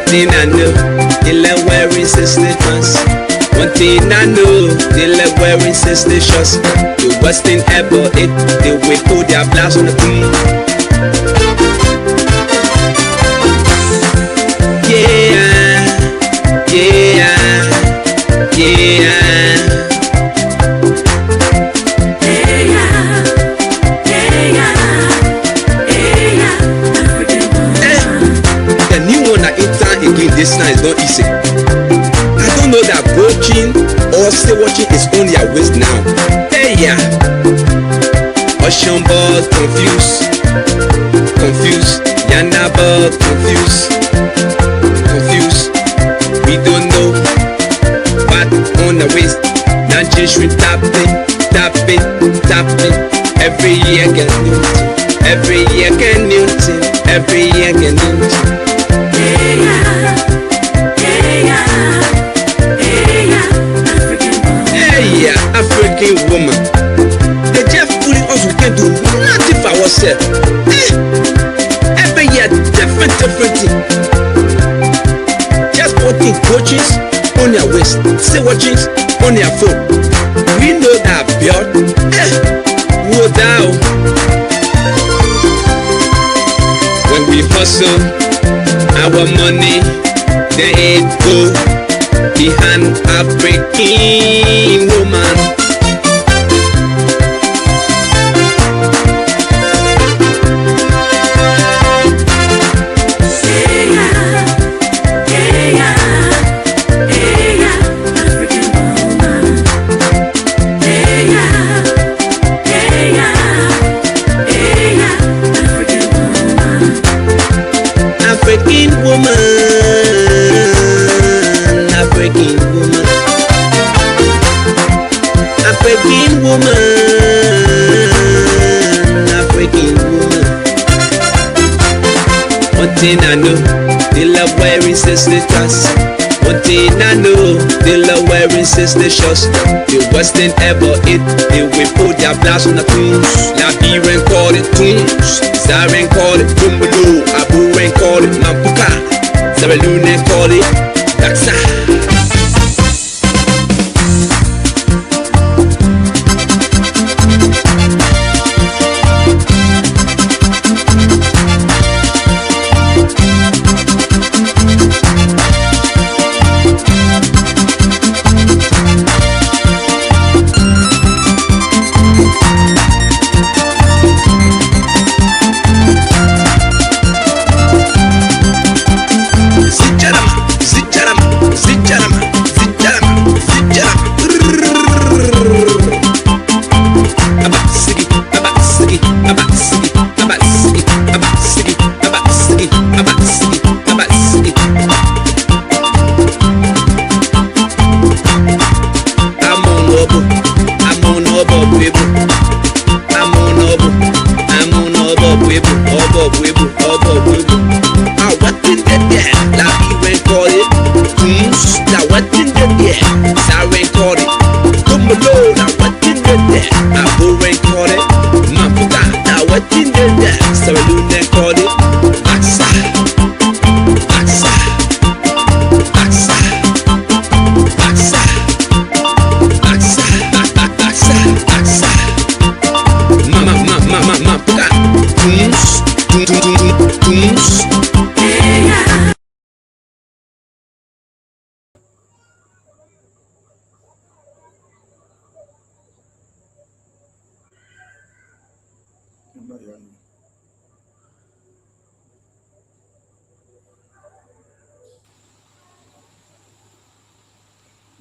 thing I know, they like wearing sister dress. One thing I know, they like wearing sister shirts. The worst thing ever, they will put their blouse on the queen. Yeah, yeah, yeah. This night is not easy. I don't know that watching or still watching is only a waste now. Hey yeah. Ocean ball confused. Yana ball confused. We don't know what on the waist. Now just tapping. Every year get new. Every year get new. African woman, the Jeff pulling us, we can do nothing for ourselves. Every year, different thing. Just putting coaches on your waist, still watching on your phone. We know that build, woe down. When we hustle, our money, they go behind African woman. One thing I know, they love wearing sister dress. One thing I know, they love wearing sister shirts. The worst thing ever, they will put their blouse on the tunes. Liberian call it tunes, Zaren call it Dumbalo, Abu call it Mampuka, Zabalune call it Daxa.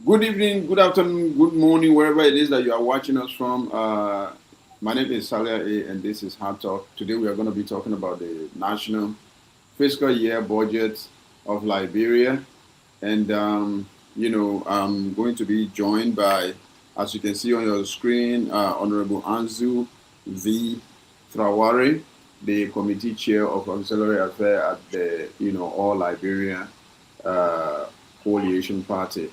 Good evening, good afternoon, good morning, wherever it is that you are watching us from. My name is Salia A, and this is Hard Talk. Today we are going to be talking about the national fiscal year budget of Liberia. And, I'm going to be joined by, as you can see on your screen, Honorable Anzu V. Traore, the committee chair of auxiliary affairs at the, All Liberia Coalition Party.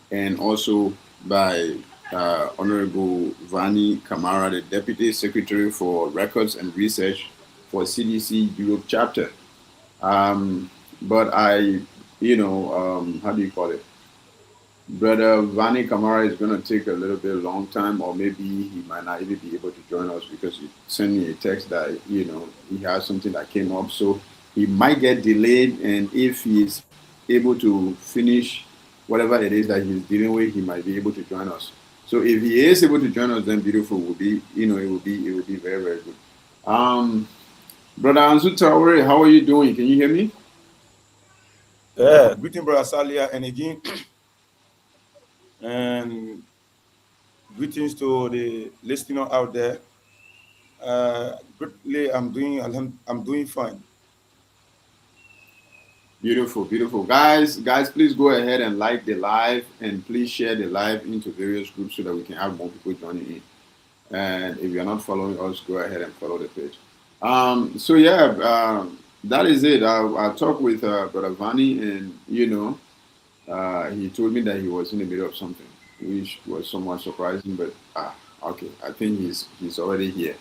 And also by Honorable Vani Kamara, the Deputy Secretary for Records and Research for CDC Europe Chapter. But I how do you call it? Brother Vani Kamara is going to take a little bit long time, or maybe he might not even be able to join us because he sent me a text that he has something that came up, so he might get delayed. And if he is able to finish whatever it is that he's dealing with, he might be able to join us. So if he is able to join us, then beautiful will be, it will be very very good. Brother Ansu Traore, how are you doing? Can you hear me? Yeah, greeting brother Salia, and again, and greetings to the listener out there. Greatly, I'm doing fine. Beautiful, beautiful. Guys, please go ahead and like the live and please share the live into various groups so that we can have more people joining in. And if you're not following us, go ahead and follow the page. So yeah, that is it. I talked with Brother Vani, and he told me that he was in the middle of something, which was somewhat surprising. But okay, I think he's already here.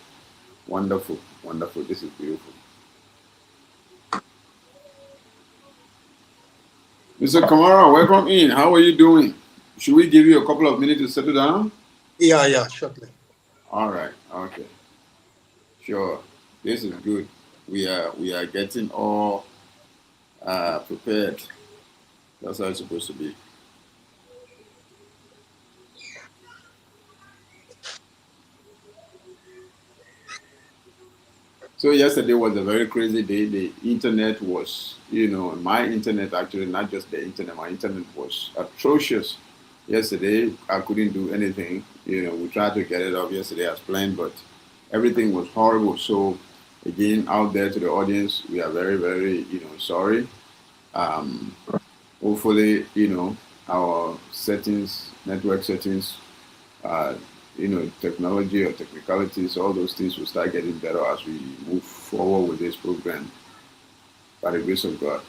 Wonderful, wonderful. This is beautiful. Mr. Kamara, welcome in. How are you doing? Should we give you a couple of minutes to settle down? Yeah, shortly. All right. Okay. Sure. This is good. We are getting all prepared. That's how it's supposed to be. So yesterday was a very crazy day. The internet was, my internet actually, not just the internet, my internet was atrocious. Yesterday, I couldn't do anything. We tried to get it up yesterday as planned, but everything was horrible. So again, out there to the audience, we are very, very, sorry. Um, Hopefully, our settings, network settings, uh, technology or technicalities, all those things will start getting better as we move forward with this program by the grace of God.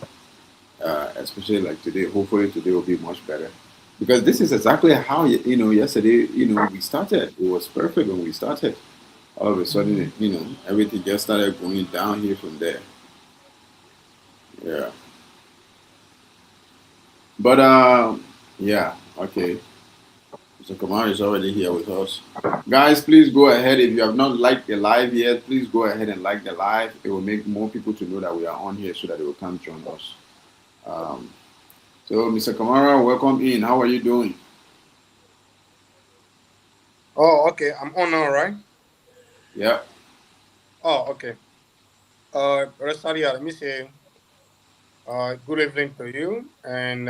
Especially like today, hopefully today will be much better. Because this is exactly how, yesterday, we started. It was perfect when we started. All of a sudden, everything just started going down here from there. Yeah. But, yeah, okay. So Kamar is already here with us. Guys, please go ahead. If you have not liked the live yet, please go ahead and like the live. It will make more people to know that we are on here so that they will come join us. Um, so, Mr. Kamara, welcome in. How are you doing? Oh, okay. I'm on now, right? Yeah. Oh, okay. Rosalia, let me say good evening to you and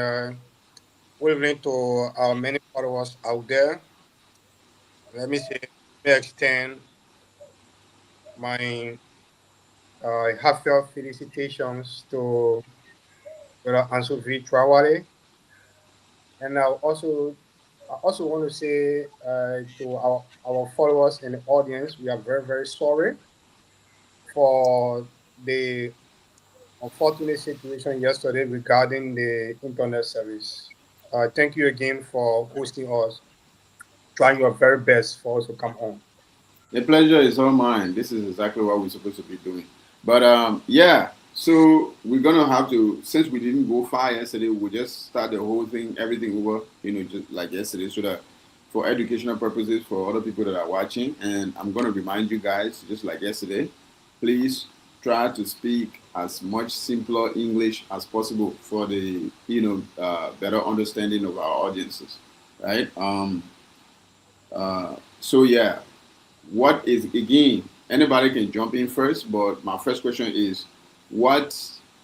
good evening to our many followers out there. Let me say, let me extend my heartfelt felicitations to Brother Ansu Traore. And I also want to say to our followers and the audience, we are very, very sorry for the unfortunate situation yesterday regarding the internet service. Thank you again for hosting us, trying your very best for us to come on. The pleasure is all mine. This is exactly what we're supposed to be doing. But yeah, so we're gonna have to, since we didn't go far yesterday, we'll just start the whole thing, everything over, just like yesterday, so that for educational purposes, for other people that are watching. And I'm gonna remind you guys, just like yesterday, please try to speak as much simpler English as possible for the better understanding of our audiences, right? So yeah, what is, again, anybody can jump in first, but my first question is, what,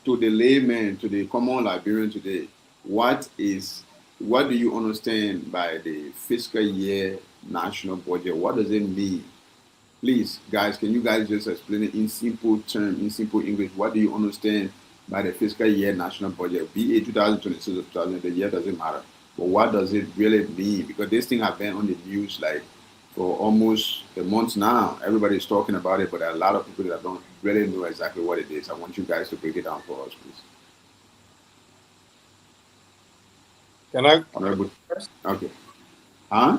to the layman, to the common Liberian today, what do you understand by the fiscal year national budget? What does it mean? Please, guys, can you guys just explain it in simple terms, in simple English? What do you understand by the fiscal year national budget? Be it 2026 or 2000, the year doesn't matter. But what does it really mean? Because this thing has been on the news like for almost a month now. Everybody's talking about it, but there are a lot of people that don't really know exactly what it is. I want you guys to break it down for us, please. Can I Honorable. first? Okay. Huh?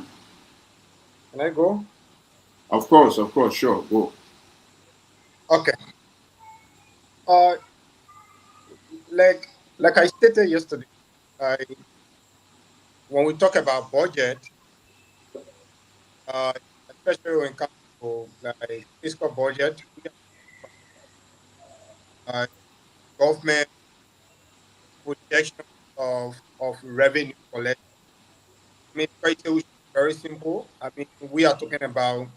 Can I go? Of course, sure, go. Okay. Uh, like Like I stated yesterday, I, when we talk about budget, uh, especially when it comes to like fiscal budget, we have government projection of revenue collection. I mean, criteria is very simple. I mean, we are talking about,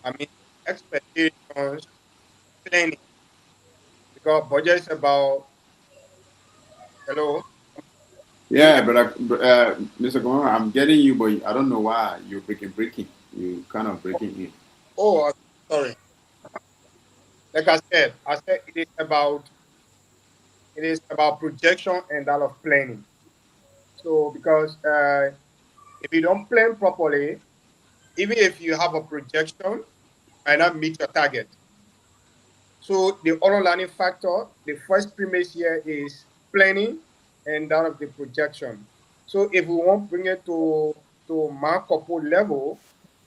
I mean, expectations, planning, because budget is about, hello, can you Yeah, hear? Mr. Kumar, I'm getting you, but I don't know why you're breaking. You kind of breaking in. Oh, sorry. Like I said it is about projection and that of planning. So because if you don't plan properly, even if you have a projection, you might not meet your target. So the underlying factor, the first premise here is planning and that of the projection. So if we want to bring it to Marco level,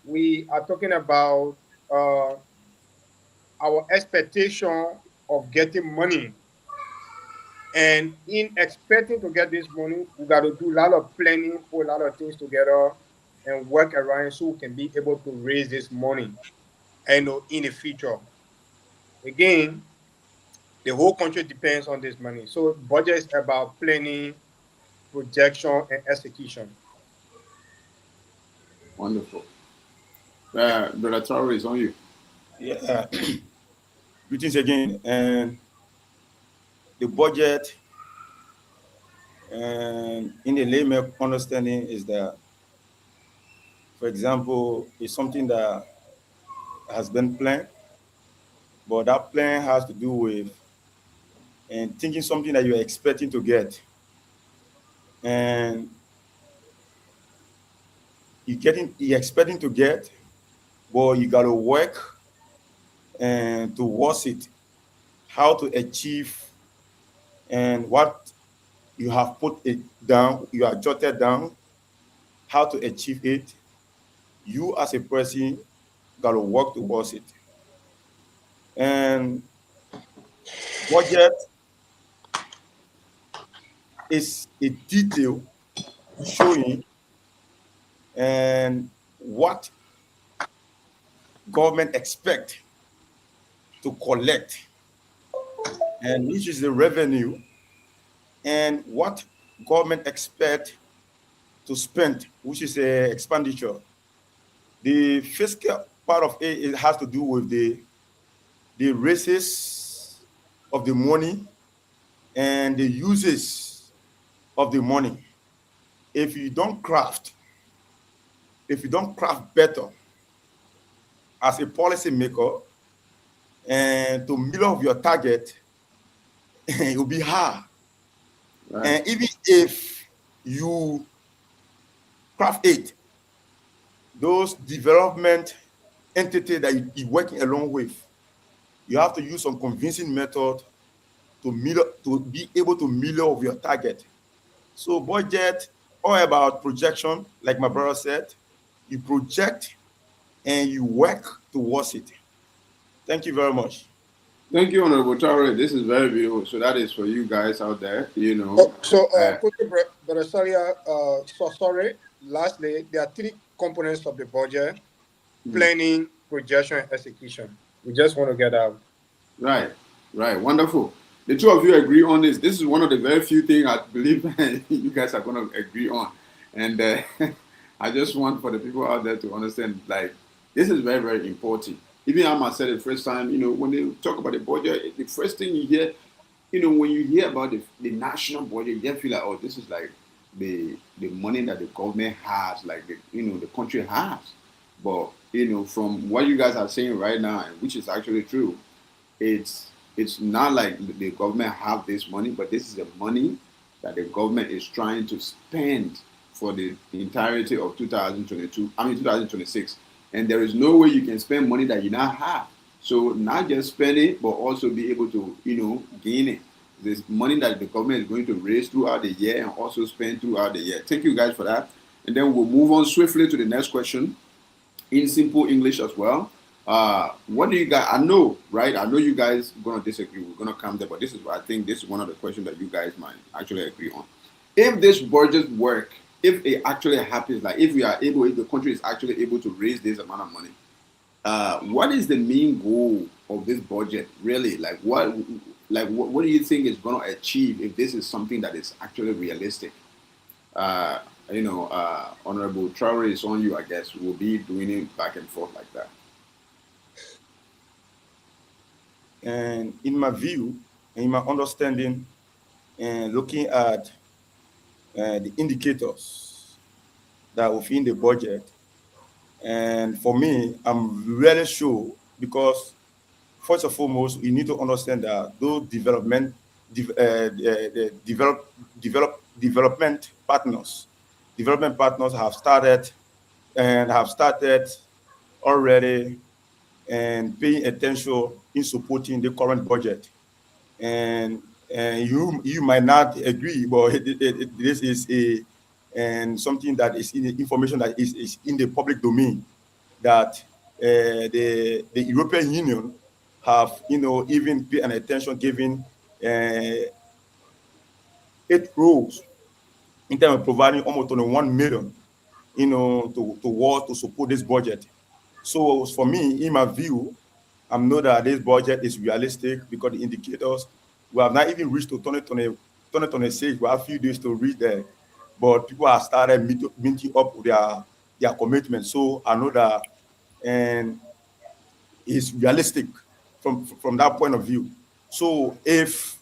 we are talking about uh, our expectation of getting money. And in expecting to get this money, we got to do a lot of planning, put a lot of things together, and work around so we can be able to raise this money. And in the future, again, the whole country depends on this money. So budget is about planning, projection, and execution. Wonderful. Brother Traore is on you. Yeah. Greetings again. And the budget, and in the layman understanding, is that, for example, is something that has been planned, but that plan has to do with and thinking something that you're expecting to get, and you're expecting to get, but you got to work and towards it, how to achieve, and what you have put it down, you have jotted down, how to achieve it. You as a person got to work towards it. And budget is a detail showing and what government expect to collect, and which is the revenue, and what government expect to spend, which is a expenditure. The fiscal part of it has to do with the races of the money and the uses of the money. If you don't craft, if you don't craft better as a policy maker and to meet up your target, it will be hard. Right. And even if you craft it, those development entity that you're working along with, you have to use some convincing method to be able to meet up with your target. So budget all about projection, like my brother said. You project and you work towards it. Thank you very much. Thank you, Honorable Traore. This is very beautiful. So that is for you guys out there. Oh, so, Uh, quickly, Brother Salia, so sorry. Lastly, there are three components of the budget: planning, projection, and execution. We just want to get out. right, right, wonderful. The two of you agree on this. This is one of the very few things I believe you guys are going to agree on, and I just want for the people out there to understand, like, this is very, very important. Even I myself, the first time, when they talk about the budget, the first thing you hear, when you hear about the national budget, you just feel like, oh, this is like the money that the government has, like the country has. But from what you guys are saying right now, and which is actually true, it's not like the government have this money, but this is the money that the government is trying to spend for the entirety of 2022. I mean 2026, and there is no way you can spend money that you not have. So not just spend it, but also be able to gain it. This money that the government is going to raise throughout the year and also spend throughout the year. Thank you guys for that. And then we'll move on swiftly to the next question in simple English as well. What do you guys? I know, right? I know you guys gonna disagree. We're gonna come there, but this is I think this is one of the questions that you guys might actually agree on. If this budget work, if it actually happens, like if we are able, if the country is actually able to raise this amount of money, what is the main goal of this budget really? What do you think is gonna achieve if this is something that is actually realistic? Uh, Honorable Traore is on you, I guess. We'll be doing it back and forth like that. And in my view, in my understanding, and looking at the indicators that are within the budget, and for me, I'm really sure because first and foremost, we need to understand that those development partners have started already and paying attention in supporting the current budget. And you might not agree, but this is a and something that is in the information that is in the public domain that the European Union have even pay an attention given 8 roles in terms of providing almost 21 million to war to support this budget. So for me, in my view, I know that this budget is realistic because the indicators we have not even reached to 2026. We have a few days to reach there, but people have started meeting up with their commitment. So I know that and it's realistic from that point of view. So if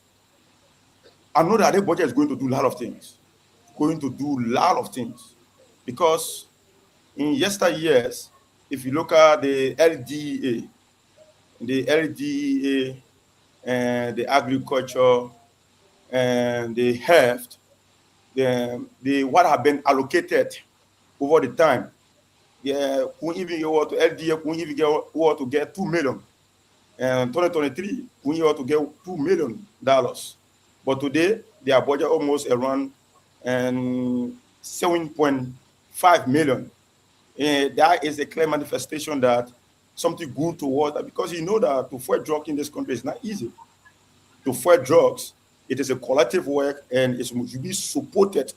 I know that the budget is going to do a lot of things, because in yesteryears, if you look at the LDA and the agriculture and the health, the what have been allocated over the time. Yeah, who even go to LDA, who even go to get 2 million. And 2023, we ought to get $2 million. But today, their budget almost around 7.5 million. And that is a clear manifestation that something good toward that because you know that to fight drug in this country is not easy. To fight drugs, it is a collective work and it should be supported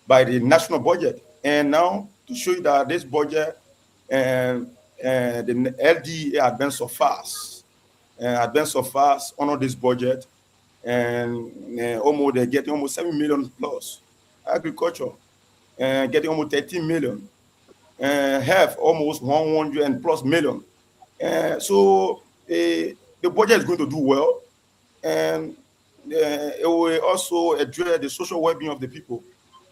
by the national budget. And now to show you that this budget and the LDA advanced so fast under this budget, and almost they're getting almost 7 million plus. Agriculture getting almost 13 million. Health almost 100 and plus million. So the budget is going to do well, and it will also address the social well-being of the people.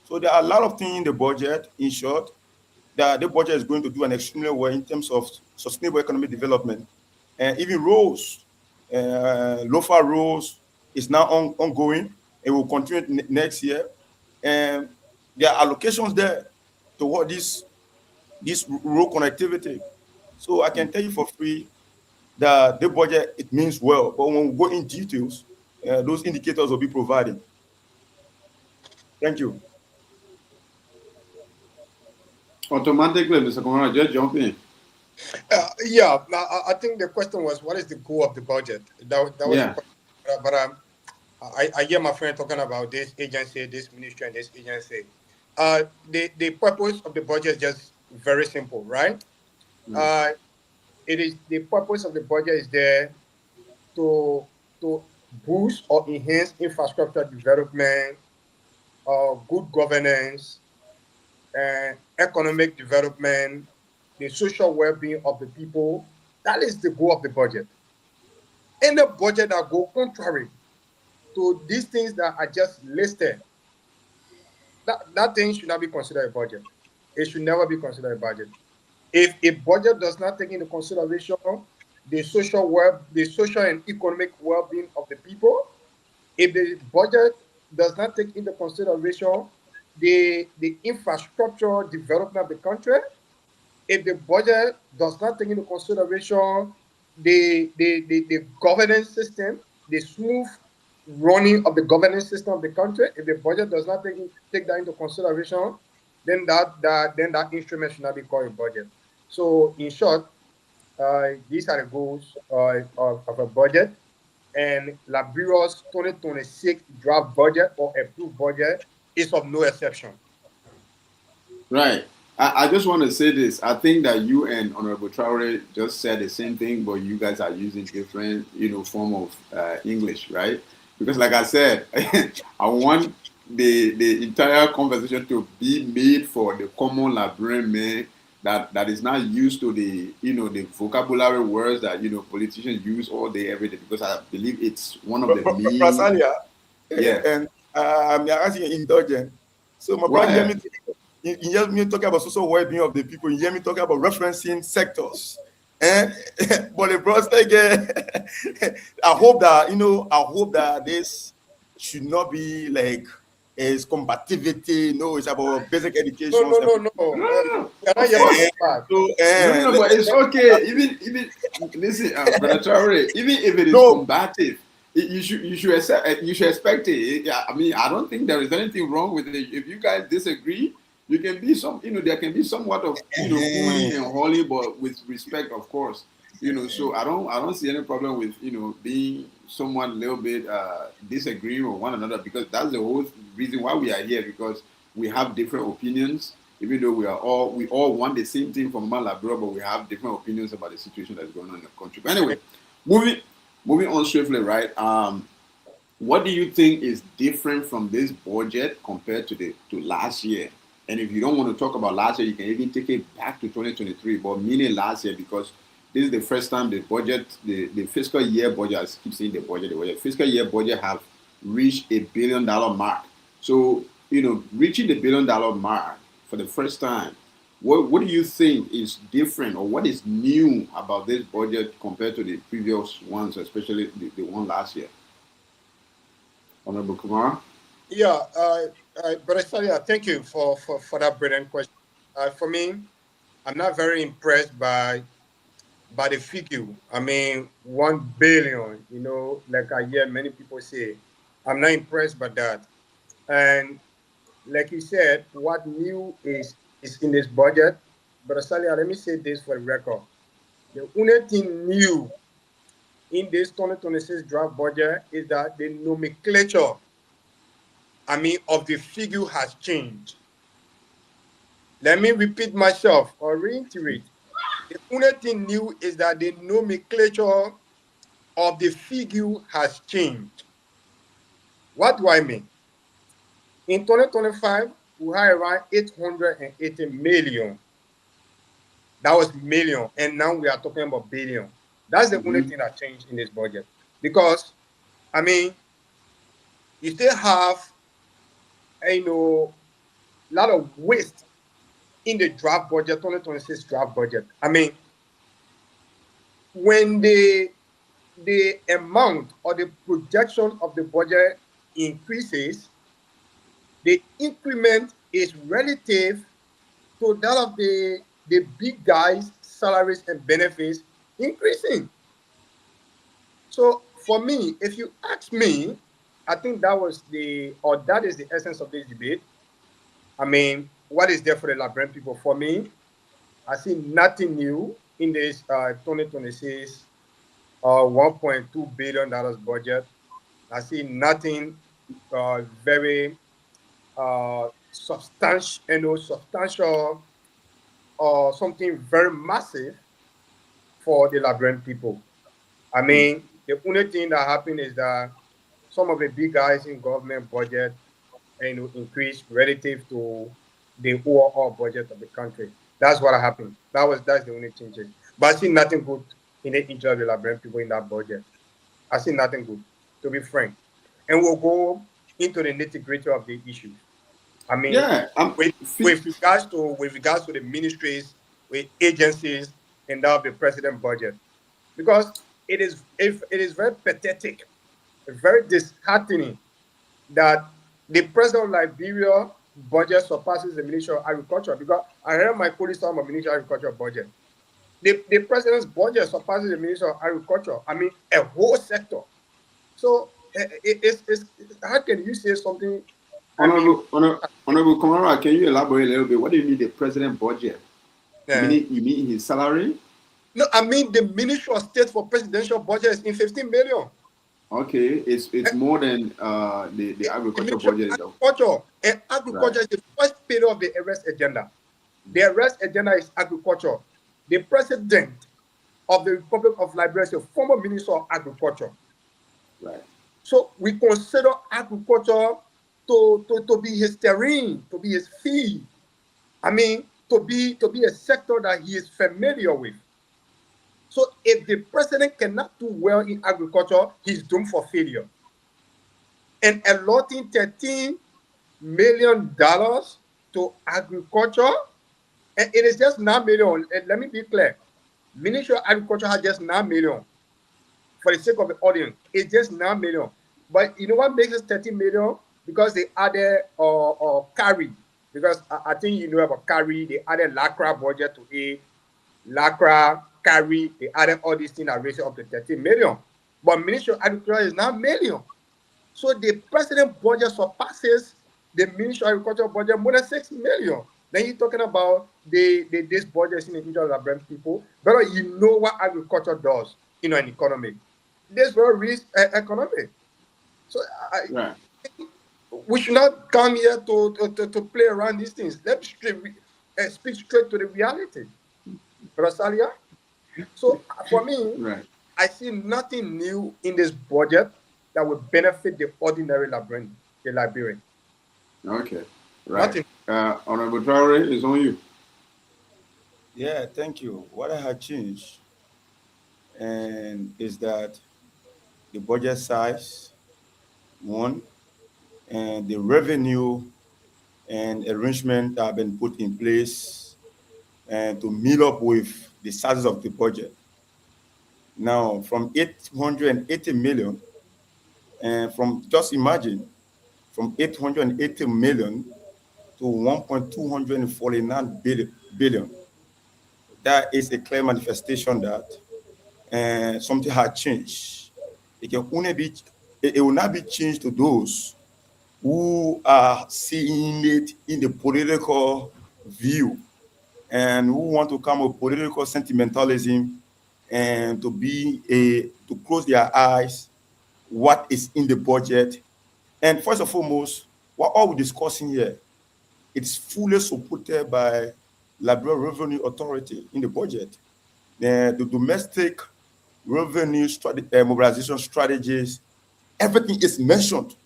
So there are a lot of things in the budget, in short, that the budget is going to do an extremely well in terms of sustainable economic development. And even roads, local roads is now ongoing and will continue next year. And there are allocations there toward this road connectivity. So I can tell you for free that the budget, it means well. But when we go in details, those indicators will be provided. Thank you. Automatically, Mr. Komara, just jump in. I think the question was, what is the goal of the budget? That was Yeah. the question. But I hear my friend talking about this agency, this ministry, and this agency. The purpose of the budget is just very simple, right? It is the purpose of the budget is there to boost or enhance infrastructure development, good governance, and economic development, the social well-being of the people. That is the goal of the budget. Any budget that go contrary to these things that are just listed, that thing should not be considered a budget. It should never be considered a budget. If a budget does not take into consideration the social and economic well-being of the people, if the budget does not take into consideration the infrastructure development of the country, if the budget does not take into consideration the governance system, the smooth running of the governance system of the country, if the budget does not take that into consideration, then that instrument should not be called a budget. So in short, these are the goals of a budget, and Liberia's 2026 draft budget or approved budget is of no exception. Right. I just want to say this. I think that you and Honorable Traore just said the same thing, but you guys are using different, form of English, right? Because, like I said, I want the entire conversation to be made for the common Liberian man that is not used to the vocabulary words that politicians use all day, every day. Because I believe it's one of the main. Rasalia, Yeah. and I'm asking indulgent. So my brother, hear me. You hear me talking about social well-being of the people. You hear me talking about referencing sectors. And but the bros like, I hope that this should not be like is combativity. No, it's about basic education. No. No. But It's okay. Even listen, Brother Traore, even if it is combative, you should expect it. I mean, I don't think there is anything wrong with it. If you guys disagree, you can be there can be somewhat of cooling and holy, but with respect, of course. So I don't see any problem with being somewhat a little bit disagreeing with one another, because that's the whole reason why we are here, because we have different opinions, even though we all want the same thing from Liberia, but we have different opinions about the situation that's going on in the country. But anyway, moving on swiftly, right? What do you think is different from this budget compared to last year? And if you don't want to talk about last year, you can even take it back to 2023, but meaning last year, because this is the first time the budget, the fiscal year budget, I keep saying the fiscal year budget have reached $1 billion mark. So, reaching the $1 billion mark for the first time, what do you think is different, or what is new about this budget compared to the previous ones, especially the one last year? Honorable Kumar? Yeah, but thank you for that brilliant question. For me, I'm not very impressed by the figure. I mean, 1 billion. Like I hear many people say, I'm not impressed by that. And like you said, what new is in this budget? But let me say this for the record: the only thing new in this 2026 draft budget is that the nomenclature, of the figure has changed. Let me repeat myself or reiterate. The only thing new is that the nomenclature of the figure has changed. What do I mean? In 2025, we had around 880 million. That was million. And now we are talking about billion. That's the only thing that changed in this budget. Because, you still have, a lot of waste in the draft budget, 2026 draft budget. When the amount or the projection of the budget increases, the increment is relative to that of the big guys' salaries and benefits increasing. So for me, if you ask me, I think that is the essence of this debate. What is there for the Liberian people? For me, I see nothing new in this 2026 $1.2 billion budget. I see nothing very substantial or something very massive for the Liberian people. The only thing that happened is that some of the big guys in government budget increased relative to the overall budget of the country. That's what happened. That's the only change. But I see nothing good in the interest of the Liberian people in that budget. I see nothing good, to be frank. And we'll go into the nitty-gritty of the issues. With regards to the ministries, with agencies, and that of the president budget, because it is very pathetic, very disheartening that the president of Liberia budget surpasses the Ministry of Agriculture. Because I heard my colleagues talking about Ministry of Agriculture budget. The president's budget surpasses the Ministry of Agriculture. A whole sector. So it's how can you say something? Honorable Kamara, can you elaborate a little bit? What do you mean the president budget? Yeah. You mean his salary? No, I mean the Ministry of State for presidential budget is in 15 million. Okay, it's more than the agriculture budget. Agriculture, and agriculture is the first pillar of the arrest agenda. The arrest agenda is agriculture. The president of the Republic of Liberia is a former minister of agriculture. Right. So we consider agriculture to be his terrain, to be his field. I mean, to be a sector that he is familiar with. So if the president cannot do well in agriculture, he's doomed for failure. And allotting $13 million to agriculture, and it is just 9 million. And let me be clear. Ministry of Agriculture has just 9 million. For the sake of the audience, it's just 9 million. But you know what makes it 13 million? Because they added carry. Because I think you know about carry. They added LACRA budget to it. LACRA, carry, they added all these things that raised it up to 13 million. But Ministry of Agriculture is 9 million. So the president budget surpasses the Ministry of Agriculture budget more than 6 million. Then you're talking about this budget is in the interest of Liberian people. But you know what agriculture does in an economy. This very rich economy. So right. We should not come here to play around these things. Let's speak straight to the reality. Rosalia. So for me, right. I see nothing new in this budget that will benefit the ordinary Liberian. Okay, right. Honorable Traore, it's on you. Yeah, thank you. What I had changed and is that the budget size, one, and the revenue and arrangement that have been put in place and to meet up with the size of the budget. Now, from 880 million, and from just imagine, from 880 million to 1.249 billion, that is a clear manifestation that something had changed. It will not be changed to those who are seeing it in the political view and who want to come with political sentimentalism and to close their eyes what is in the budget. And first and foremost, what are we discussing here? It's fully supported by Liberia Revenue Authority in the budget. The domestic revenue mobilization strategies, everything is mentioned.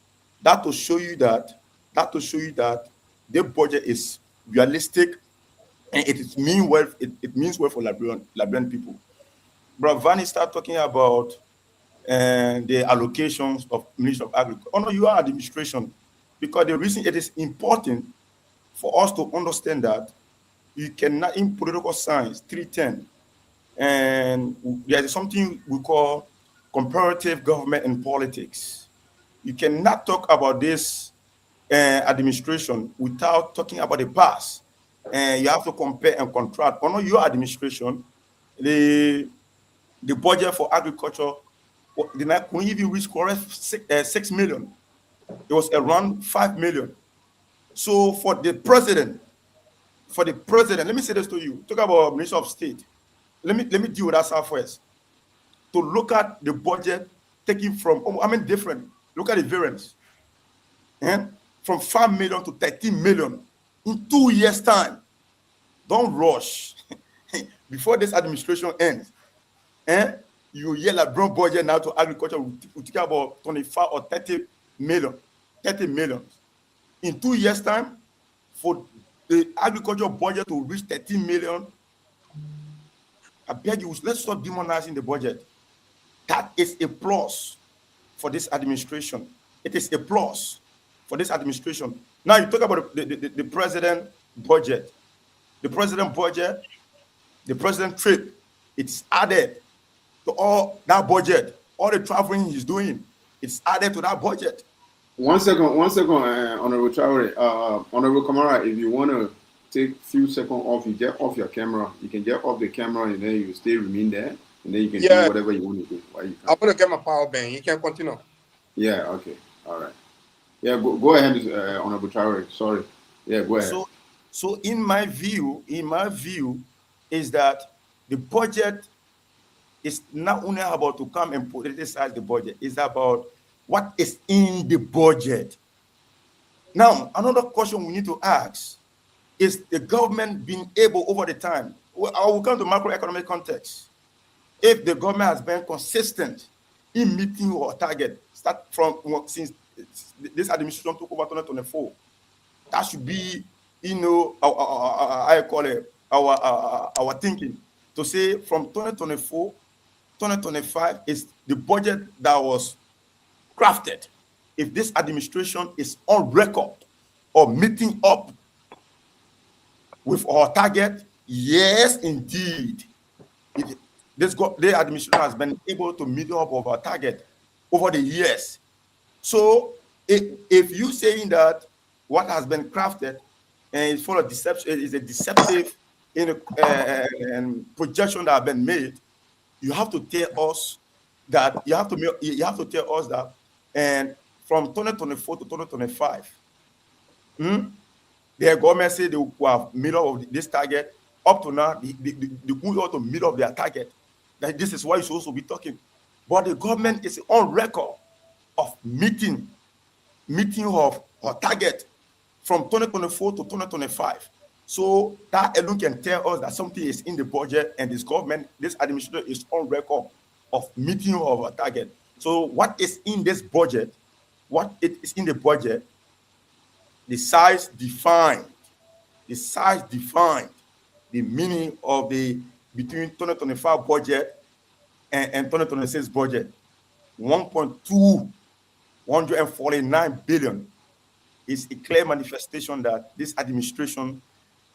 That to show you that the budget is realistic and it means well. It means well for Liberian people. Bro, Vanny start talking about the allocations of Ministry of Agriculture. Oh no, you are administration, because the reason it is important for us to understand that you cannot, in political science 310, and there is something we call comparative government and politics. You cannot talk about this administration without talking about the past, and you have to compare and contrast. Under your administration, the budget for agriculture did not even reach 6 million. It was around 5 million. So for the president, let me say this to you. Talk about Minister of State. Let me deal with that first. To look at the budget taking from, different. Look at the variance. From 5 million to 13 million in 2 years' time. Don't rush. Before this administration ends, you yell at broad budget now to agriculture. We think about 25 or 30 million. 30 million. In 2 years' time, for the agriculture budget to reach 13 million, I beg you, let's stop demonizing the budget. That is a plus for this administration. It is a plus for this administration. Now you talk about the president budget. The president budget, the president trip, it's added to all that budget. All the traveling he's doing, it's added to that budget. One second, Honorable Traore. Honorable Kamara, if you want to take a few seconds off, you get off your camera. You can get off the camera and then you stay remain there. And then you can do whatever you want to do. I want to get my power bank. You can continue. Yeah, okay. All right. Yeah, go ahead, Honorable Traore. Sorry. Yeah, go ahead. So in my view, is that the budget It's not only about to come and politicize the budget, it's about what is in the budget. Now, another question we need to ask is the government being able over the time? Well, I will come to macroeconomic context. If the government has been consistent in meeting our target, start from since this administration took over 2024, that should be, I call it our thinking to say from 2024, 2025 is the budget that was crafted. If this administration is on record or meeting up with our target, yes, indeed, the administration has been able to meet up with our target over the years. So, if you saying that what has been crafted and is full of deception, is a deceptive projection that have been made, you have to tell us that and from 2024 to 2025, the government said they will have middle of this target. Up to now, they go out to middle of their target. That this is why you should also be talking. But the government is on record of meeting of our target from 2024 to 2025. So that alone can tell us that something is in the budget, and this government, this administration is on record of meeting of our target. So what is in this budget? What it is in the budget? The size defined the meaning of the between 2025 budget and 2026 budget. 1.249 billion is a clear manifestation that this administration,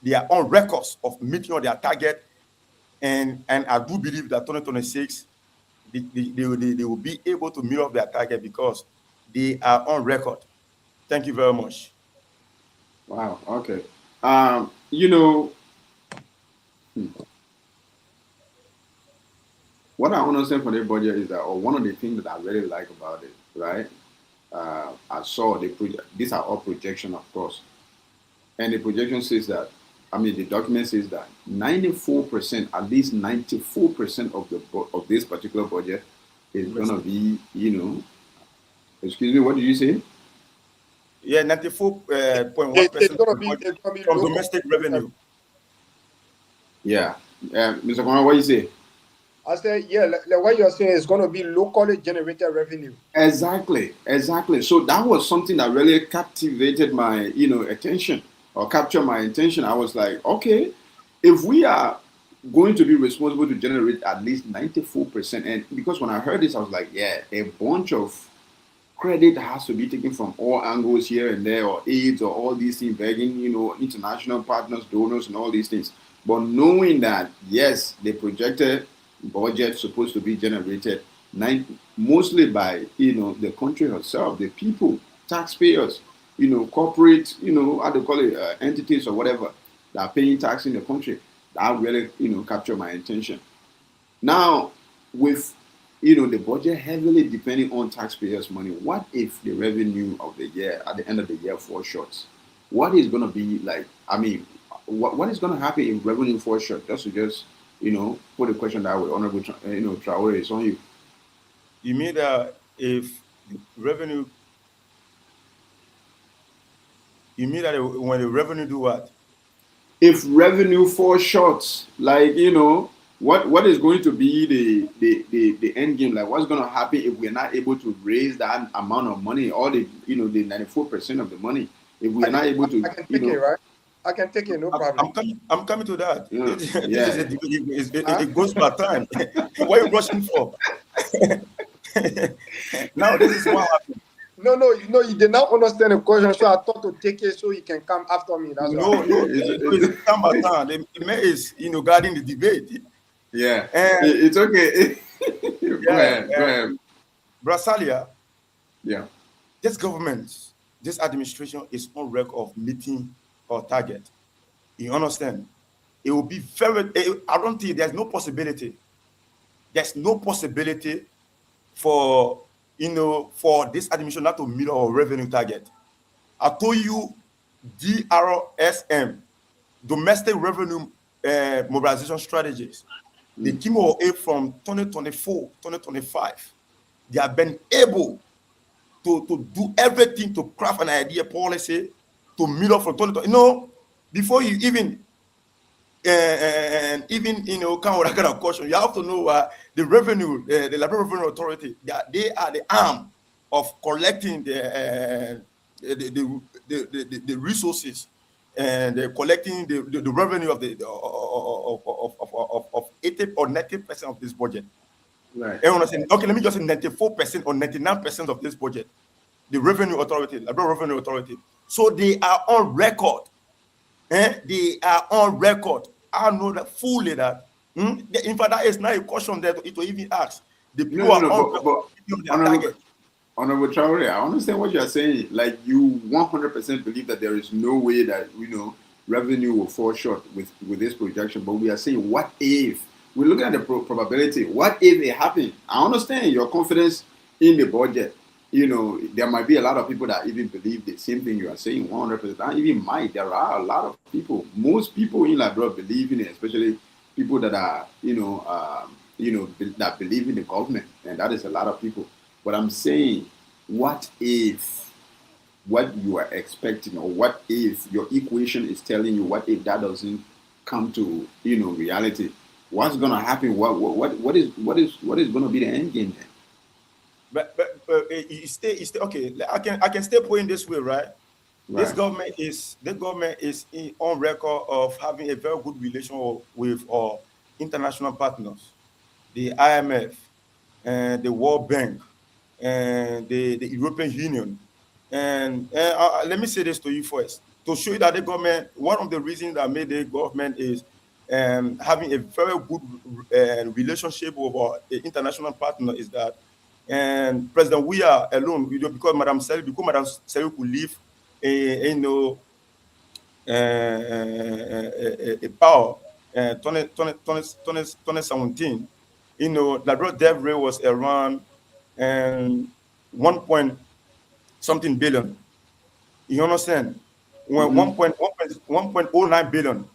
they are on records of meeting their target, and I do believe that 2026 they will be able to meet up their target because they are on record. Thank you very much. Wow. Okay. What I understand from the budget is that, or one of the things that I really like about it, right? I saw the project. These are all projection, of course, and the projection says that. The document says that 94%, at least 94% of this particular budget is going to be, excuse me, what did you say? Yeah, 94.1% from domestic revenue. Yeah. Mr. Kwan, what do you say? I said, yeah, like what you're saying is going to be locally generated revenue. Exactly. So that was something that really captivated my, attention, or captured my attention. I was like, okay, if we are going to be responsible to generate at least 94%, and because when I heard this, I was like, yeah, a bunch of credit has to be taken from all angles here and there, or aids, or all these things, begging, international partners, donors, and all these things. But knowing that, yes, the projected budget supposed to be generated mostly by, the country herself, the people, taxpayers, corporate, how they call it, entities or whatever that are paying tax in the country. That really, captured my attention. Now, with the budget heavily depending on taxpayers' money, what if the revenue of the year at the end of the year falls short? What is going to be like? What is going to happen if revenue falls short? Just put a question that way, Honorable, Traore, is on you. You mean that if revenue? You mean that when the revenue do what? If revenue falls short, like what is going to be the end game? Like, what's going to happen if we're not able to raise that amount of money, or the 94% of the money? If we're not able to, I can take it, right? I can take it, no problem. I'm coming to that. Yeah. It goes by time. What are you rushing for? Now this is what happened. No, you did not understand the question, so I thought to take it so you can come after me. That's it's time by time. The mayor is guarding the debate. Yeah, it's okay. Go ahead. Brasalia. Yeah. This government, this administration is on record of meeting our target. You understand? It will be I don't think there's no possibility. There's no possibility for this administration not to meet our revenue target. I told you, DRSM, domestic revenue mobilization strategies. the chemo aid from 2024, 2025, they have been able to do everything to craft an idea policy to meet up from 2020. Before you even and even come with that kind of caution, you have to know the revenue, the Liberia Revenue Authority, they are the arm of collecting the resources and collecting the revenue of the of 80 or 90% of this budget. Right. Everyone saying, okay, let me just say 94% or 99% of this budget, the Revenue Authority, Liberia Revenue Authority. So they are on record. They are on record. I know that fully that. In fact, that is not a question that it will even ask. The people are on record with their target. Honorable Traore, I understand what you're saying. Like, you 100% believe that there is no way that revenue will fall short with this projection. But we are saying, what if? We're looking at the probability. What if it happened? I understand your confidence in the budget. There might be a lot of people that even believe the same thing you are saying, 100%. I even might. There are a lot of people. Most people in Liberia believe in it, especially people that are, that believe in the government, and that is a lot of people. But I'm saying, what if what you are expecting, or what if your equation is telling you, what if that doesn't come to reality? What's gonna happen? What is gonna be the end game then? But you stay okay. I can still put in this way, right? This government is on record of having a very good relation with our international partners, the IMF and the World Bank and the European Union. And let me say this to you first, to show you that the government, one of the reasons that made the government is having a very good relationship with our international partner is that, and President Weah alone, because Madam Sally could leave a power 2017, Liberia debt rate was around 1 point something billion. You understand? 1.09 billion.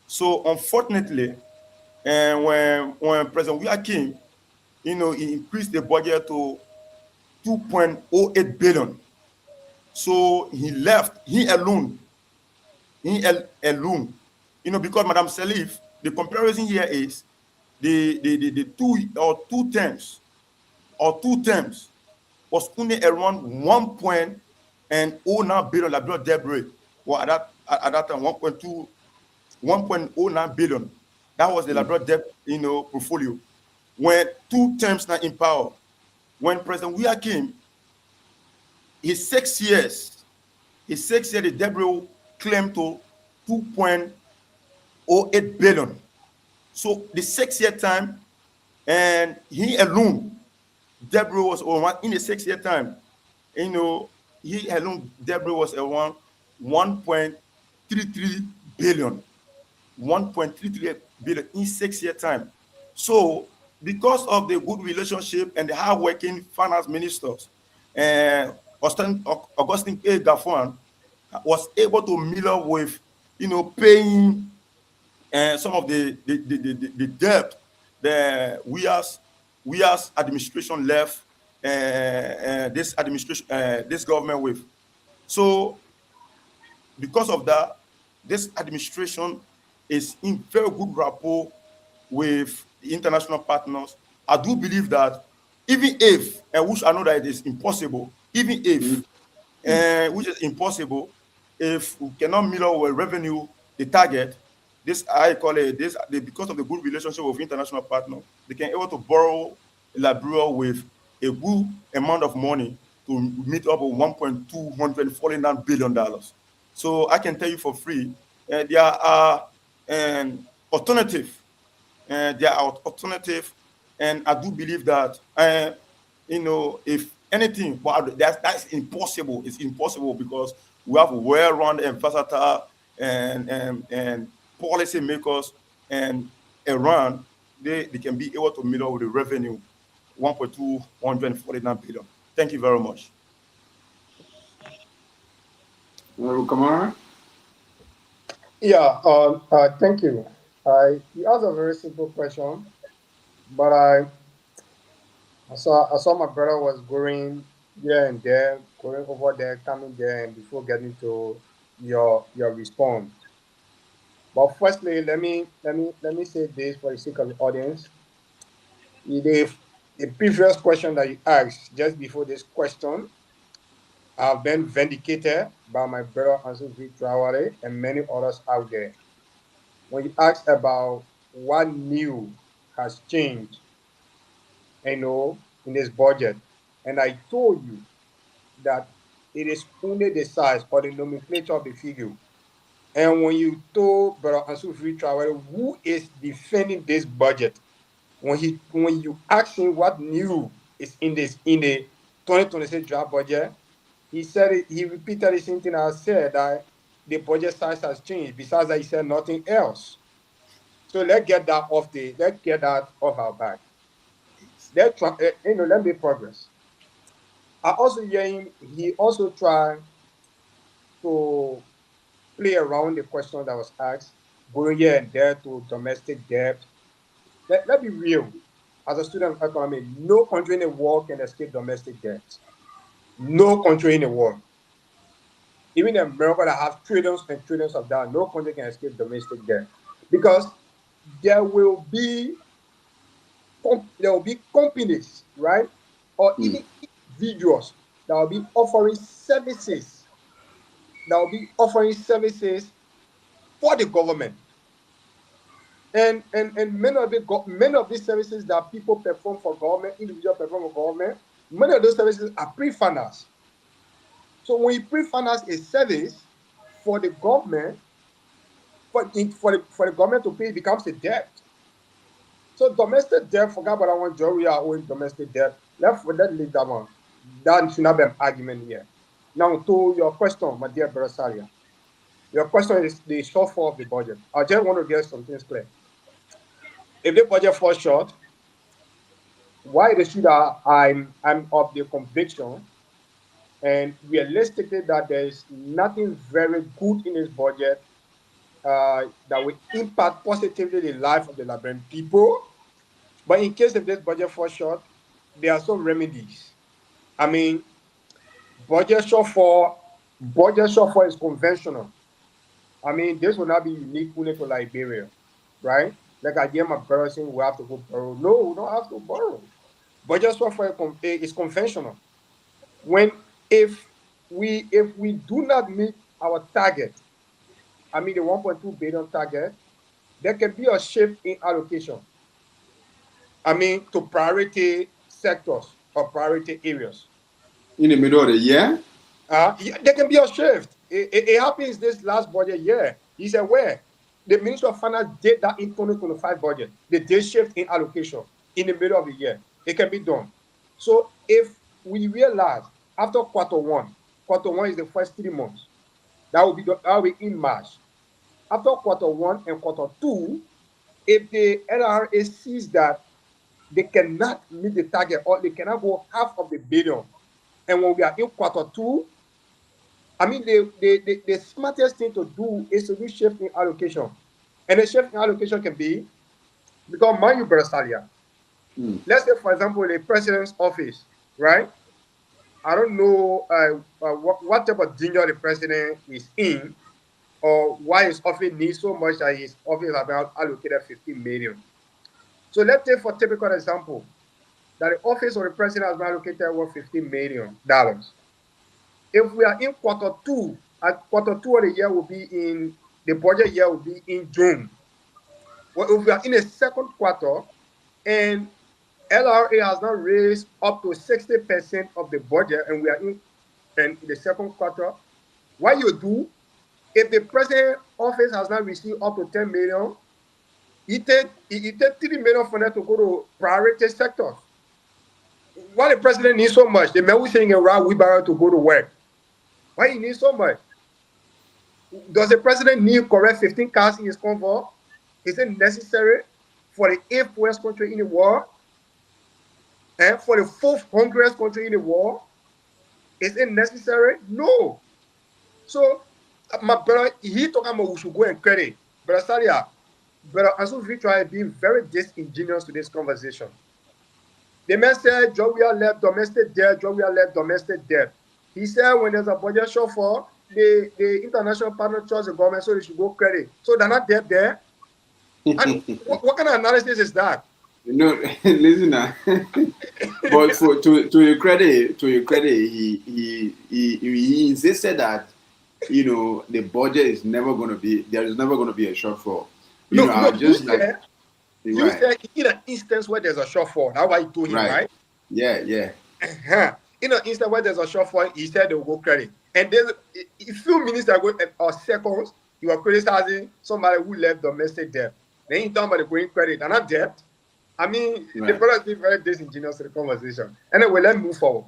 So unfortunately, and when President Weah came, he increased the budget to 2.08 billion. So he left, he alone, because Madam Salif, the comparison here is the two terms was only around 1.09 billion Liberia debt rate. Well, at that time, 1.09 billion. That was the Liberia debt, portfolio. When two terms now in power, when President Weah came, his 6 years, the debt rate claimed to 2.08 billion. So the 6-year time, and he alone, debt rate was around, in the 6-year time, he alone, debt rate was around 1.33 billion. 1.33 billion in 6-year time. So because of the good relationship and the hard-working finance ministers, Augustine A. Gaffon was able to meet up with, paying some of the debt that we as administration left this government with. So because of that, this administration is in very good rapport with the international partners. I do believe that even if, and which I know that it is impossible, even if, which is impossible, if we cannot meet our revenue, the target, this I call it this, because of the good relationship with international partners, they can able to borrow Liberia with a good amount of money to meet up with $1.249 billion. So I can tell you for free, there are alternative. There are alternative, and I do believe that if anything, but that's impossible. It's impossible because we have well-rounded and versatile and policy makers, and Iran, they can be able to meet up with the revenue 1.249 billion. Thank you very much. Kamara? Yeah, thank you. You asked a very simple question. But I saw my brother was going here and there, going over there, coming there, and before getting to your response. But firstly, let me say this for the sake of the audience. The previous question that you asked just before this question, I've been vindicated by my brother Ansu Traore and many others out there. When you ask about what new has changed, in this budget, and I told you that it is only the size or the nomenclature of the figure. And when you told Brother Ansu Traore who is defending this budget, when you ask him what new is in the 2026 draft budget, he repeated the same thing I said, that the budget size has changed. Besides that, he said nothing else. So let's get that off our back. Let me progress. I also hear him. He also tried to play around the question that was asked, going here and there to domestic debt. Let's be real. As a student of economy, no country in the world can escape domestic debt. No country in the world. Even America that have trillions and trillions of dollars, no country can escape domestic debt. Because there will be companies, right? Or Mm. even individuals that will be offering services, for the government. And many of these services that people perform for government, individuals perform for government, many of those services are pre-financed. So when you pre-finance a service for the government, for the government to pay, it becomes a debt. So domestic debt, forget about that one. Joe, we are owing domestic debt. Let's leave that one. That should not be an argument here. Now to your question, my dear brother Salia. Your question is the shortfall of the budget. I just want to get some things clear. If the budget falls short, why the should I'm of the conviction and realistically that there is nothing very good in this budget that will impact positively the life of the Liberian people. But in case if this budget falls short, there are some remedies. I mean, budget shortfall, budget shortfall is conventional. I mean, this will not be unique only to Liberia, right? Like I hear my brother saying we have to go borrow. No, we don't have to borrow. Budget shortfall is conventional. When if we do not meet our target, I mean the 1.2 billion target, there can be a shift in allocation. I mean to priority sectors or priority areas. In the middle of the year? Yeah, there can be a shift. It happens this last budget year. He said where the Ministry of Finance did that in 2025 budget. They did shift in allocation in the middle of the year. It can be done. So if we realize after quarter one is the first 3 months. That will be in March. After quarter one and quarter two, if the NRA sees that they cannot meet the target or they cannot go half of the billion, and when we are in quarter two, I mean the smartest thing to do is to do shift in allocation. And the shift in allocation can be because mind you, Brother Salia, Mm. let's say for example the president's office, right? I don't know what type of danger the president is in or why his office needs so much that his office has been allocated 15 million. So let's take for typical example that the office of the president has been allocated over $15 million. If we are in quarter two, at quarter two of the year will be in the budget year will be in June. Well, if we are in the second quarter and LRA has not raised up to 60% of the budget and we are in the second quarter, what you do if the president office has not received up to 10 million, it take 3 million for them to go to priority sectors. Why the president needs so much? The man who's saying around wheelbarrow to go to work. Why he needs so much? Does the president need correct 15 cars in his convoy? Is it necessary for the eighth worst country in the world and for the fourth hungriest country in the world? Is it necessary? No. So my brother, he talking about we should go and credit. Brother Salia, But Ansu Victor being very disingenuous to this conversation. The man said, Joey left domestic debt, Joey left domestic debt. He said when there's a budget shortfall, the international partner trusts the government, so they should go credit. So they're not debt there. And what kind of analysis is that? You know, listen now. But to your credit, he insisted that the budget is never going to be, there is never going to be a shortfall. No, I you just like, said you right, said in an instance where there's a shortfall. That's why you told him, right, right? yeah, In an instance where there's a shortfall, he said they will go credit. And then a few minutes ago or seconds, you were criticizing somebody who left domestic debt. Then you talk about the going credit and not debt. I mean, the right. brother is very disingenuous to the conversation. Anyway, let's move forward.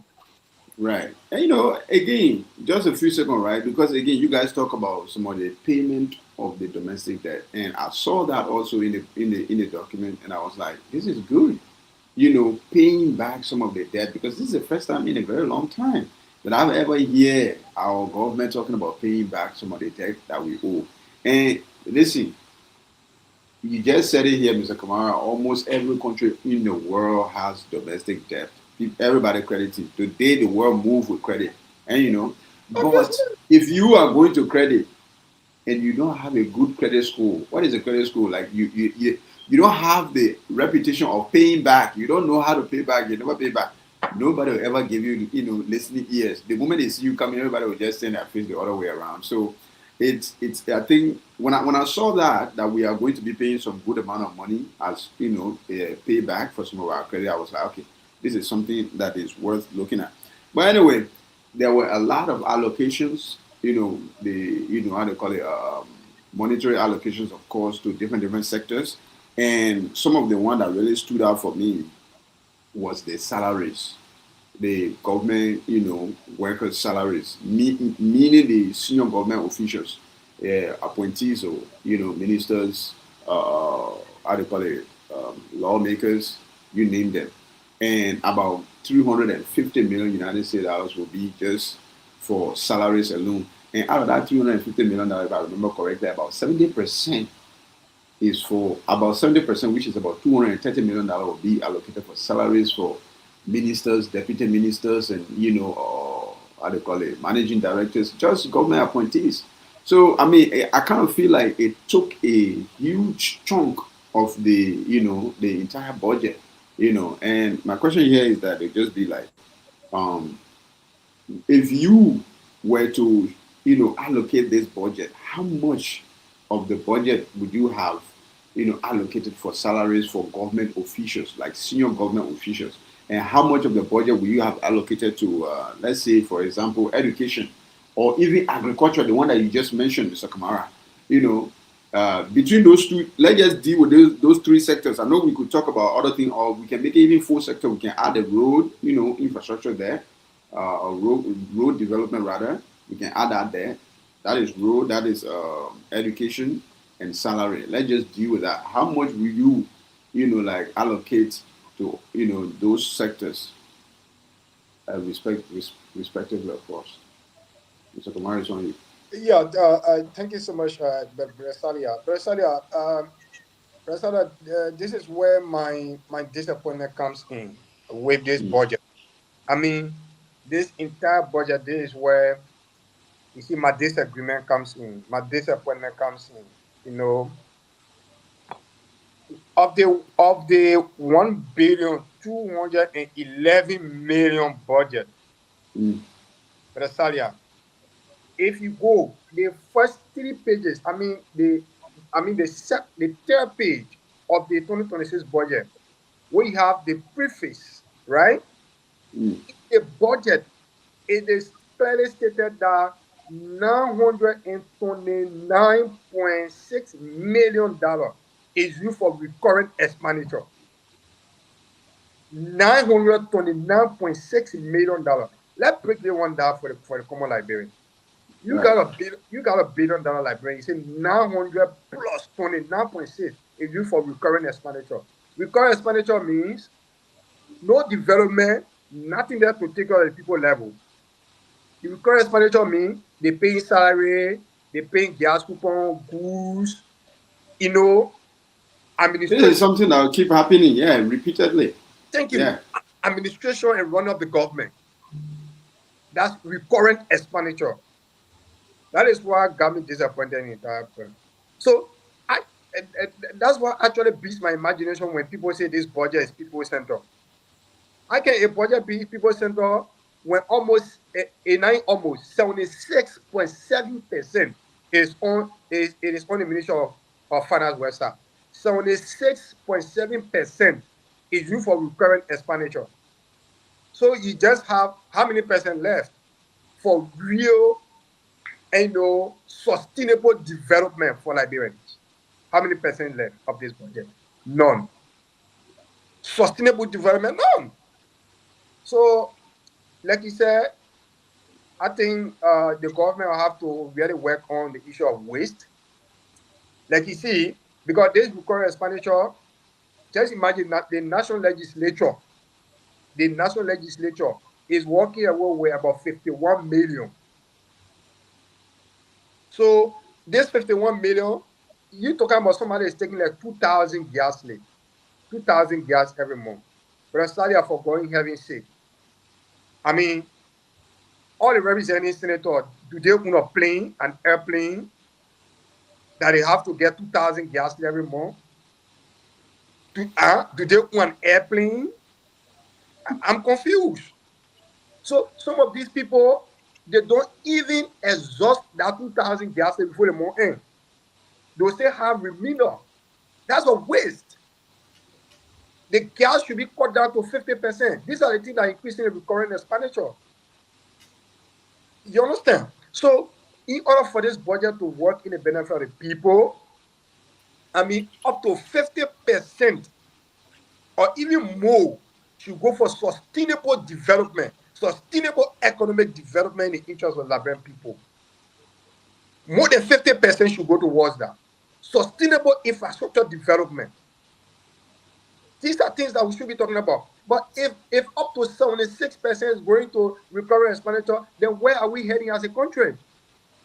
Right. And again, just a few seconds, right? Because again, you guys talk about some of the payment of the domestic debt. And I saw that also in the document, and I was like, this is good. Paying back some of the debt, because this is the first time in a very long time that I've ever hear our government talking about paying back some of the debt that we owe. And listen, you just said it here, Mr. Kamara. Almost every country in the world has domestic debt. Everybody credits it. Today, the world moves with credit. And but if you are going to credit and you don't have a good credit score, what is a credit score? Like you don't have the reputation of paying back. You don't know how to pay back. You never pay back. Nobody will ever give you, listening ears. The moment they see you coming, everybody will just turn their face the other way around. So it's I think when I saw that we are going to be paying some good amount of money as payback for some of our credit, I was like, okay, this is something that is worth looking at. But anyway, there were a lot of allocations, the how they call it, monetary allocations, of course, to different sectors. And some of the one that really stood out for me was the salaries, the government, workers' salaries, meaning the senior government officials, appointees, or ministers, how they call it, lawmakers, you name them, and about 350 million United States dollars will be just for salaries alone. And out of that 350 million dollars, if I remember correctly, about 70% is for about 70%, which is about $230 million, will be allocated for salaries for ministers, deputy ministers, and how they call it, managing directors, just government appointees. So I mean, I kind of feel like it took a huge chunk of the entire budget. And my question here is that it just be like, um, if you were to allocate this budget, how much of the budget would you have allocated for salaries for government officials, like senior government officials, and how much of the budget will you have allocated to let's say, for example, education, or even agriculture, the one that you just mentioned, Mr. Kamara? Between those two, let's just deal with those three sectors. I know we could talk about other things, or we can make it even four sector. We can add the road, infrastructure there, road development rather. We can add that there. That is road. That is education and salary. Let's just deal with that. How much will you, like allocate to those sectors, respectively, of course. Mr. Kamara is on you. Yeah, thank you so much, Bresalia. Bresalia, this is where my disappointment comes in with this budget. I mean, this entire budget, this is where you see my disagreement comes in, my disappointment comes in. Of the 1,211,000,000 budget, Mm. Bresalia, if you go the first 3 pages, the third page of the 2026 budget, where you have the preface, right? Mm. The budget, it is clearly stated that $929.6 million is used for recurrent expenditure. $929.6 million. Let's break the one down for the common Liberian. You Right. got $1 billion library. You say 900 plus 29.6 is used for recurring expenditure. Recurring expenditure means no development, nothing there to take care of the people level. The recurring expenditure means they paying salary, they paying gas coupon, goods, This is something that will keep happening, repeatedly. Thank you. Yeah. Administration and run of the government. That's recurrent expenditure. That is why government disappointed in that. So I that's what actually beats my imagination when people say this budget is people centered. How can a budget be people centered when almost almost 76.7% is on the Ministry of Finance website. 76.7% is used for recurrent expenditure. So you just have how many percent left for real sustainable development for Liberians? How many percent left of this budget? None. Sustainable development, none. So, like you said, I think the government will have to really work on the issue of waste. Like you see, because this recurrent expenditure, just imagine that the national legislature is working away with about 51 million. So this 51 million, you talking about somebody is taking like 2,000 gas late, 2,000 gas every month. But I study for going heaven's sake. I mean, all the representing senators, do they own a plane, an airplane, that they have to get 2,000 gas every month? Do they own an airplane? I'm confused. So some of these people, they don't even exhaust that 2,000 gas before the month end. They still have remainder. That's a waste. The gas should be cut down to 50%. These are the things that are increasing the recurrent expenditure. You understand? So, in order for this budget to work in the benefit of the people, I mean, up to 50% or even more should go for sustainable development, sustainable economic development in the interest of Liberian people. More than 50% should go towards that. Sustainable infrastructure development. These are things that we should be talking about. But if up to 76% is going to recurrent expenditure, then where are we heading as a country?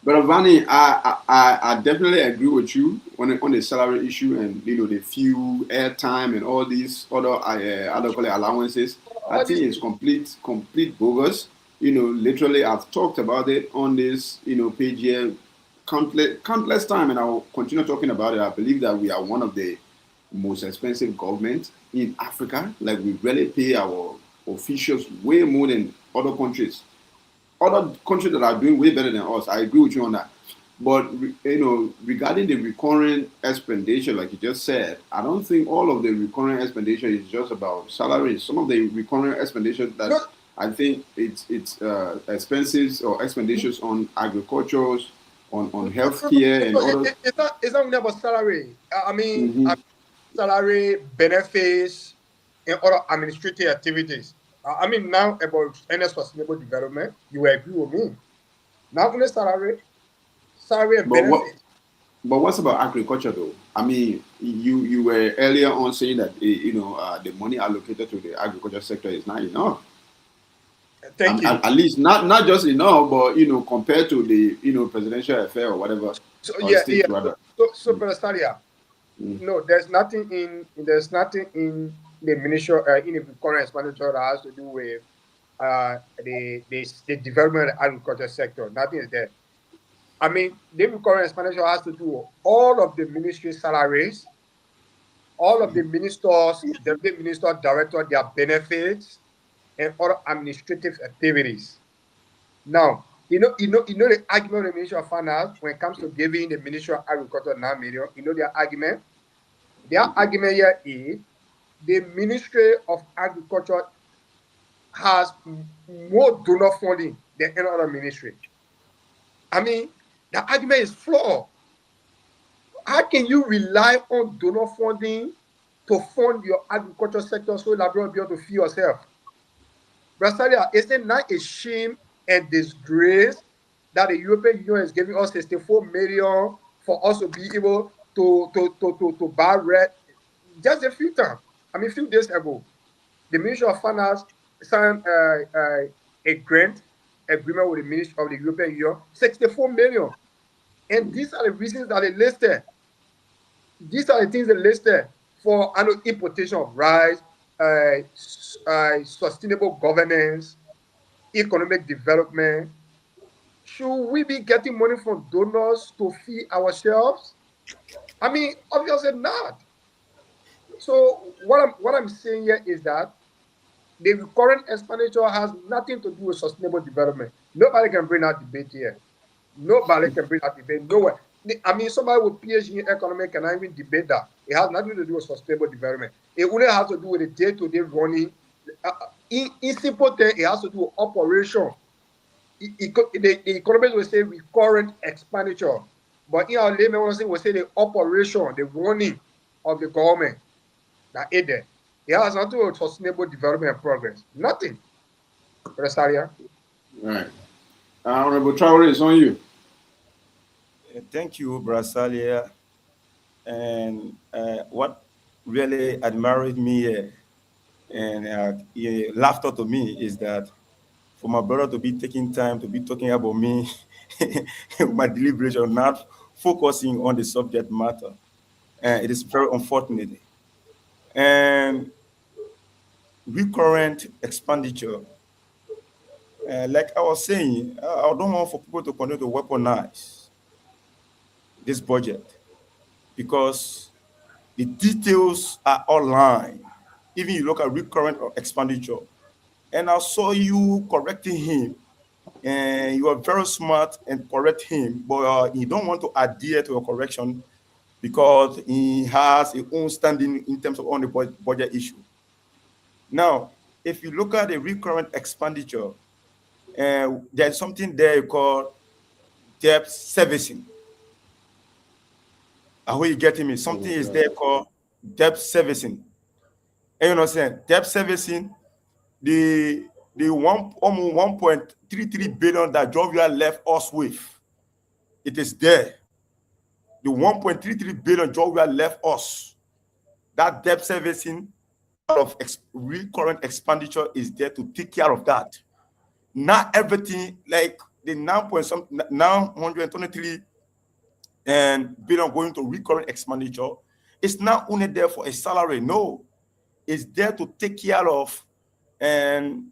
But Vani, I definitely agree with you on the salary issue and the fuel, airtime, and all these other allowances. I think it's complete bogus. Literally, I've talked about it on this page here countless time, and I will continue talking about it. I believe that we are one of the most expensive governments in Africa. Like, we really pay our officials way more than other countries. Other countries that are doing way better than us. I agree with you on that. But regarding the recurrent expenditure, like you just said, I don't think all of the recurrent expenditure is just about salaries. Some of the recurrent expenditure that I think it's expenses or expenditures on agriculture, on healthcare, and other. It's not only about salary. I mean, salary, benefits, and other administrative activities. I mean, now about any sustainable development, you will agree with me. Not only salary and benefits. But what's about agriculture, though? I mean, you were earlier on saying that the money allocated to the agriculture sector is not enough. Thank you. At least not just enough, but compared to the presidential affair or whatever. So Brother Stadia, no, there's nothing in the ministry in the current expenditure that has to do with the development of the agriculture sector. Nothing is there. I mean, the current expenditure has to do with all of the ministry salaries, all of the ministers, deputy minister, director, their benefits, and other administrative activities. Now, the argument of the Ministry of Finance when it comes to giving the Ministry of Agriculture 9 million. Their argument. Their argument here is the Ministry of Agriculture has more donor funding than any other ministry. I mean, the argument is flawed. How can you rely on donor funding to fund your agriculture sector so that you will be able to feed yourself? Brasilia, is it not a shame and disgrace that the European Union is giving us 64 million for us to be able to buy red? Just a few days ago, the Ministry of Finance signed a grant agreement with the Ministry of the European Union, 64 million. And these are the reasons that they listed. These are the things they listed. for importation of rice, sustainable governance, economic development. Should we be getting money from donors to feed ourselves? I mean, obviously not. So what I'm saying here is that the current expenditure has nothing to do with sustainable development. Nobody can bring that debate here. Nobody can bring that debate nowhere. I mean, somebody with PhD in economics can even debate that. It has nothing to do with sustainable development. It only has to do with the day-to-day running. In simple terms, it has to do with operation. The economists will say recurrent expenditure, but in our layman will say the operation, the running of the government that aid there. It has nothing to do with sustainable development and progress. Nothing. Rosalia. Right. Honorable Traore, it's on you. Thank you, Brasalia. And what really admired me and laughter to me is that for my brother to be taking time to be talking about me, my deliberation, not focusing on the subject matter. It is very unfortunate. And recurrent expenditure, like I was saying, I don't want for people to continue to weaponize this budget because the details are online. Even you look at recurrent expenditure, and I saw you correcting him, and you are very smart and correct him, but you don't want to adhere to a correction because he has his own standing in terms of on the budget issue. Now, if you look at the recurrent expenditure, there's something there called debt servicing. I hope you getting me. Something is there called debt servicing. And you understand? Debt servicing, the one almost 1.33 billion that Georgia left us with, it is there. The 1.33 billion Georgia left us, that debt servicing part of recurrent expenditure is there to take care of that. Not everything like the 923 billion going to recurrent expenditure. It's not only there for a salary. No, it's there to take care of and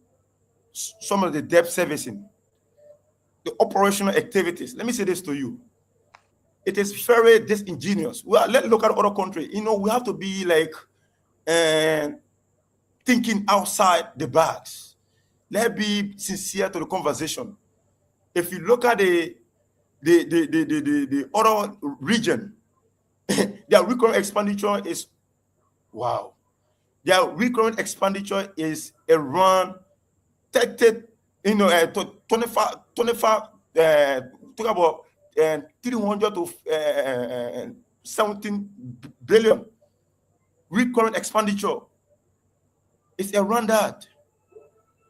some of the debt servicing, the operational activities. Let me say this to you. It is very disingenuous. Well, let's look at other countries. You know, we have to be like thinking outside the box. Let's be sincere to the conversation. If you look at the other region, their recurrent expenditure is wow. Their recurrent expenditure is around 30, 25, talk about 300 to 17 billion recurrent expenditure. It's around that.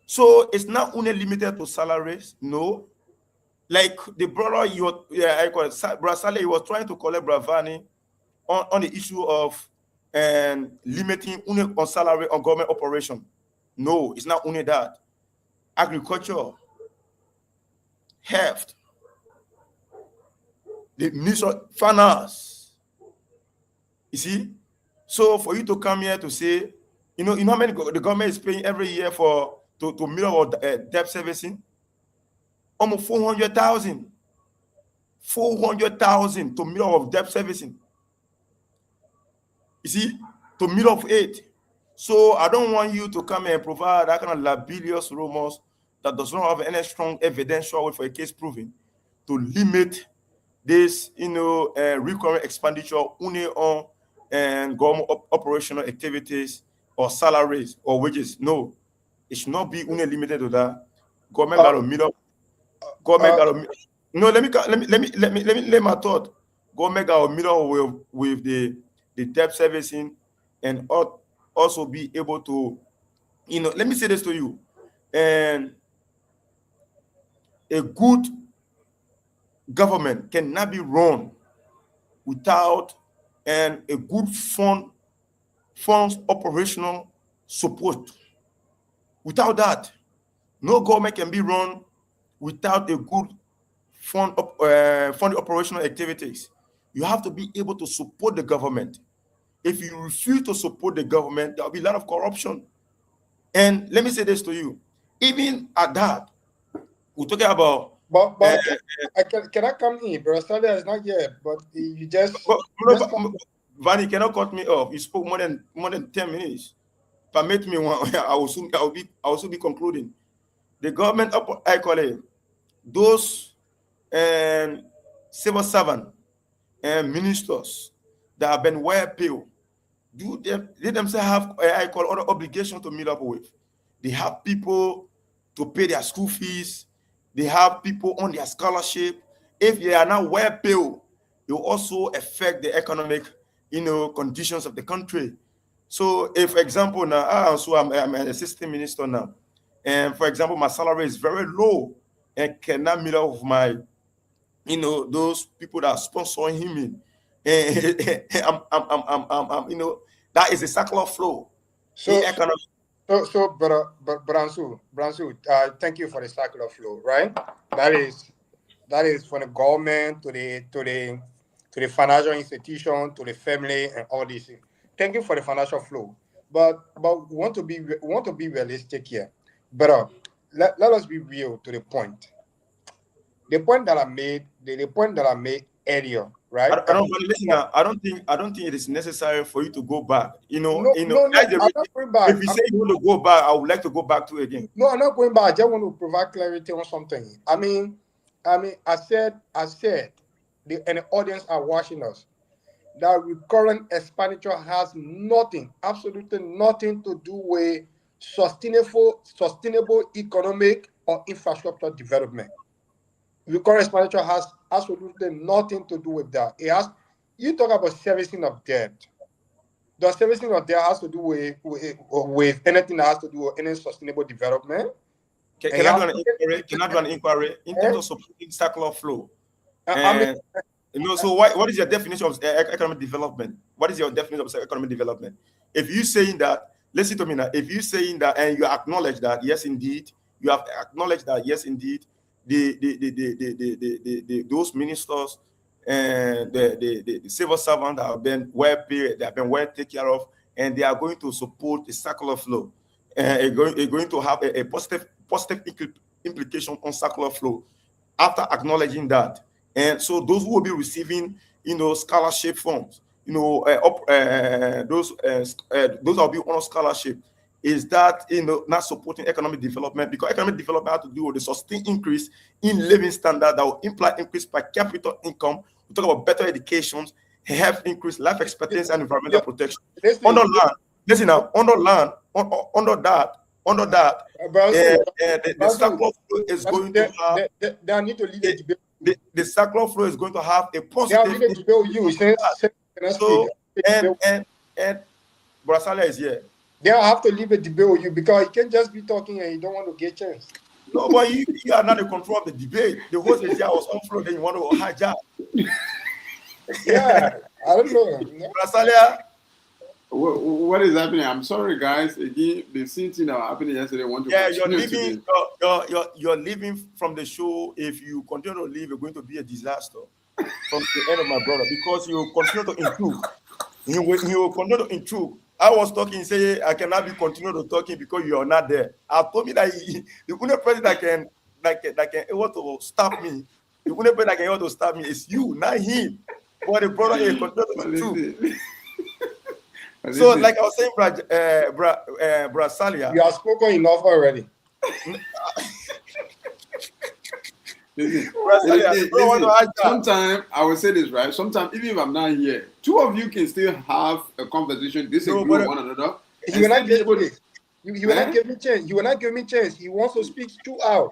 So it's not only limited to salaries, no. Like the brother I call it Brasale, he was trying to collect Bravani on the issue of limiting only on salary on government operation. No, it's not only that. Agriculture, health, the ministry of finance. You see? So for you to come here to say, you know how many the government is paying every year to mirror debt servicing? Almost 400,000. 400,000 to mirror of debt servicing. You see, to middle of it. So I don't want you to come and provide that kind of laborious rumors that does not have any strong evidential for a case proving to limit this, recurrent expenditure only on government operational activities or salaries or wages. No, it should not be only limited to that. Government got to meet up. Government got to. No, let me let my thought. Government got to meet up with the debt servicing and also be able to, let me say this to you, and a good government cannot be run without a good funds operational support. Without that, no government can be run without a good fund operational activities. You have to be able to support the government. if you refuse to support the government, there will be a lot of corruption. And let me say this to you, even at that, we're talking about. But can I come in? Bro, Australia is not here, but you just Vanny cannot cut me off. You spoke more than 10 minutes. Permit me one. I will soon be concluding. The government, I call it, those civil servants and ministers that have been well paid, they themselves have I call other obligations to meet up with. They have people to pay their school fees. They have people on their scholarship. If they are not well paid, it will also affect the economic, conditions of the country. So, if, for example, now I'm an assistant minister now, and for example, my salary is very low and cannot meet up with my, those people that are sponsoring him. That is a circular flow. So, Bransu, thank you for the circular flow, right? That is from the government to the financial institution to the family and all these things. Thank you for the financial flow, but we want to be realistic here. But let us be real to the point. The point that I made earlier, right? I don't think it is necessary for you to go back. No, I'm not going back. If you say you want to go back, I would like to go back to it again. No, I'm not going back. I just want to provide clarity on something. I said, and the audience are watching us, that recurrent expenditure has nothing, absolutely nothing to do with sustainable economic or infrastructure development. Recurrent expenditure has absolutely nothing to do with that. You talk about servicing of debt. The servicing of debt has to do with anything that has to do with any sustainable development. Can I do an inquiry in terms of supporting circular flow? So what is your definition of economic development? What is your definition of economic development? If you're saying that, listen to me now. If you're saying that and you acknowledge that, yes, indeed, you have acknowledged that, yes, indeed, those ministers and the civil servants have been well paid, they have been well taken care of, and they are going to support the circular flow. Are going to have a positive implication on circular flow after acknowledging that. And so those who will be receiving, scholarship funds, those that will be on a scholarship, is that not supporting economic development, because economic development has to do with the sustained increase in living standard that will imply increase per capita income. We talk about better education, health increase, life expectancy, and environmental protection. Under that, the circular flow is going to have. They need to lead the debate. The circular flow is going to have a positive. And Brasalia is here. They have to leave a debate with you, because you can't just be talking and you don't want to get chance. No, but you are not in control of the debate. The host is here, was on floor, then you want to hijack. Yeah, I don't know. Brasalia. What is happening? I'm sorry, guys. Again, the same thing that happened yesterday. You're leaving from the show. If you continue to leave, you're going to be a disaster from the end of my brother, because you continue to intrude. He will continue to intrude. I was talking, say I cannot be continue to talking because you are not there. I told me that the only person that can able to stop me, the only person that can able to stop me is you, not him. But the brother is continue to intrude. So, like I was saying, Brasalia, you have spoken enough already. Sometimes I will say this, right? Sometimes, even if I'm not here, two of you can still have a conversation, disagree with one another. You will not give me chance. You will not give me chance. He wants to speak 2 hours.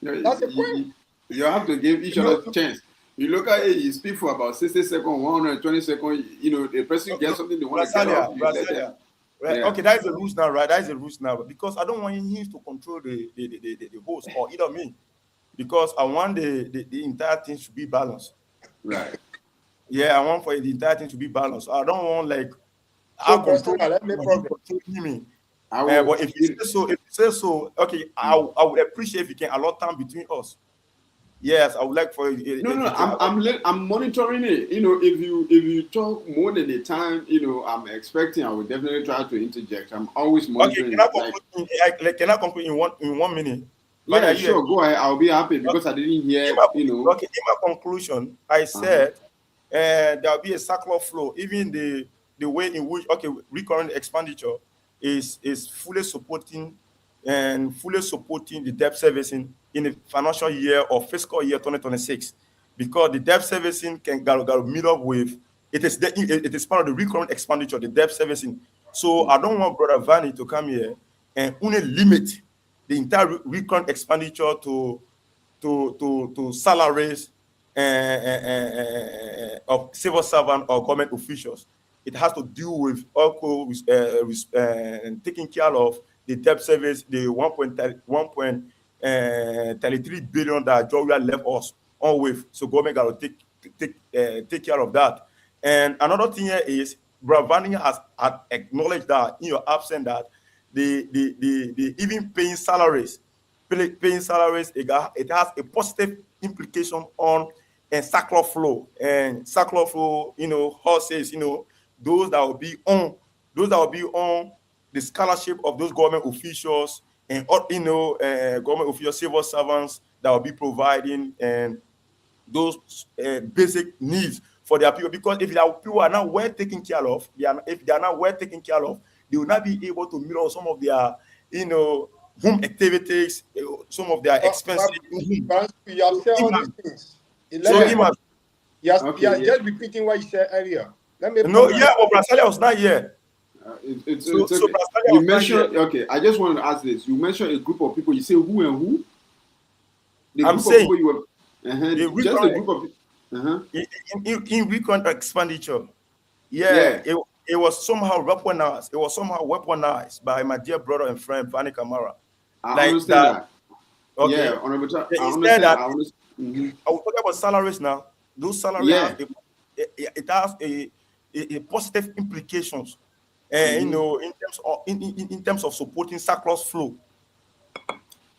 That's the point. You have to give each other a chance. You look at it, you speak for about 60 seconds, 120 seconds, the person gets something they want to get off. Right. Yeah. Okay, that is the rules now, right? That is the rules now. Because I don't want him to control the host or either me. Because I want the entire thing to be balanced. Right. Yeah, I want for the entire thing to be balanced. I don't want control him. But if you say so, okay, I would appreciate if you can allot time between us. Yes, I would like for you. No, I'm monitoring it. You know, if you talk more than the time, you know, I'm expecting, I will definitely try to interject. I'm always Okay, monitoring. can I conclude in one minute? Yeah, Are you sure. Go ahead. I'll be happy because I didn't hear. You know. Okay, in my conclusion, I said there'll be a circular flow. Even the way in which recurrent expenditure is fully supporting the debt servicing in the financial year or fiscal year 2026, because the debt servicing can go meet up with it is part of the recurrent expenditure, the debt servicing. So I don't want Brother Vanny to come here and only limit the entire recurrent expenditure to salaries of civil servant or government officials. It has to do with also taking care of the debt service, the 1.33 billion that Georgia left us on with. So government got to take care of that. And another thing here is, Bravani has acknowledged that in your absence that the even paying salaries, it has a positive implication on circular flow. And circular flow, horses, those that will be on the scholarship of those government officials and government officials, civil servants that will be providing and those basic needs for their people. Because if their people are not well taken care of, if they are not well taken care of, they will not be able to meet up some of their home activities, some of their expenses. But you have said all these things. Just repeating what you said earlier. But Brasalia was not here. It's okay. You mentioned, okay, I just wanted to ask this. You mentioned a group of people. You say who and who? I'm saying you were, just a group of in recurrent expenditure. It was somehow weaponized. It was somehow weaponized by my dear brother and friend Vani Kamara. I understand that. Okay. Yeah, Honorable. I understand. I will talk about salaries now. Those salaries, it has a positive implications. In terms of supporting surplus flow.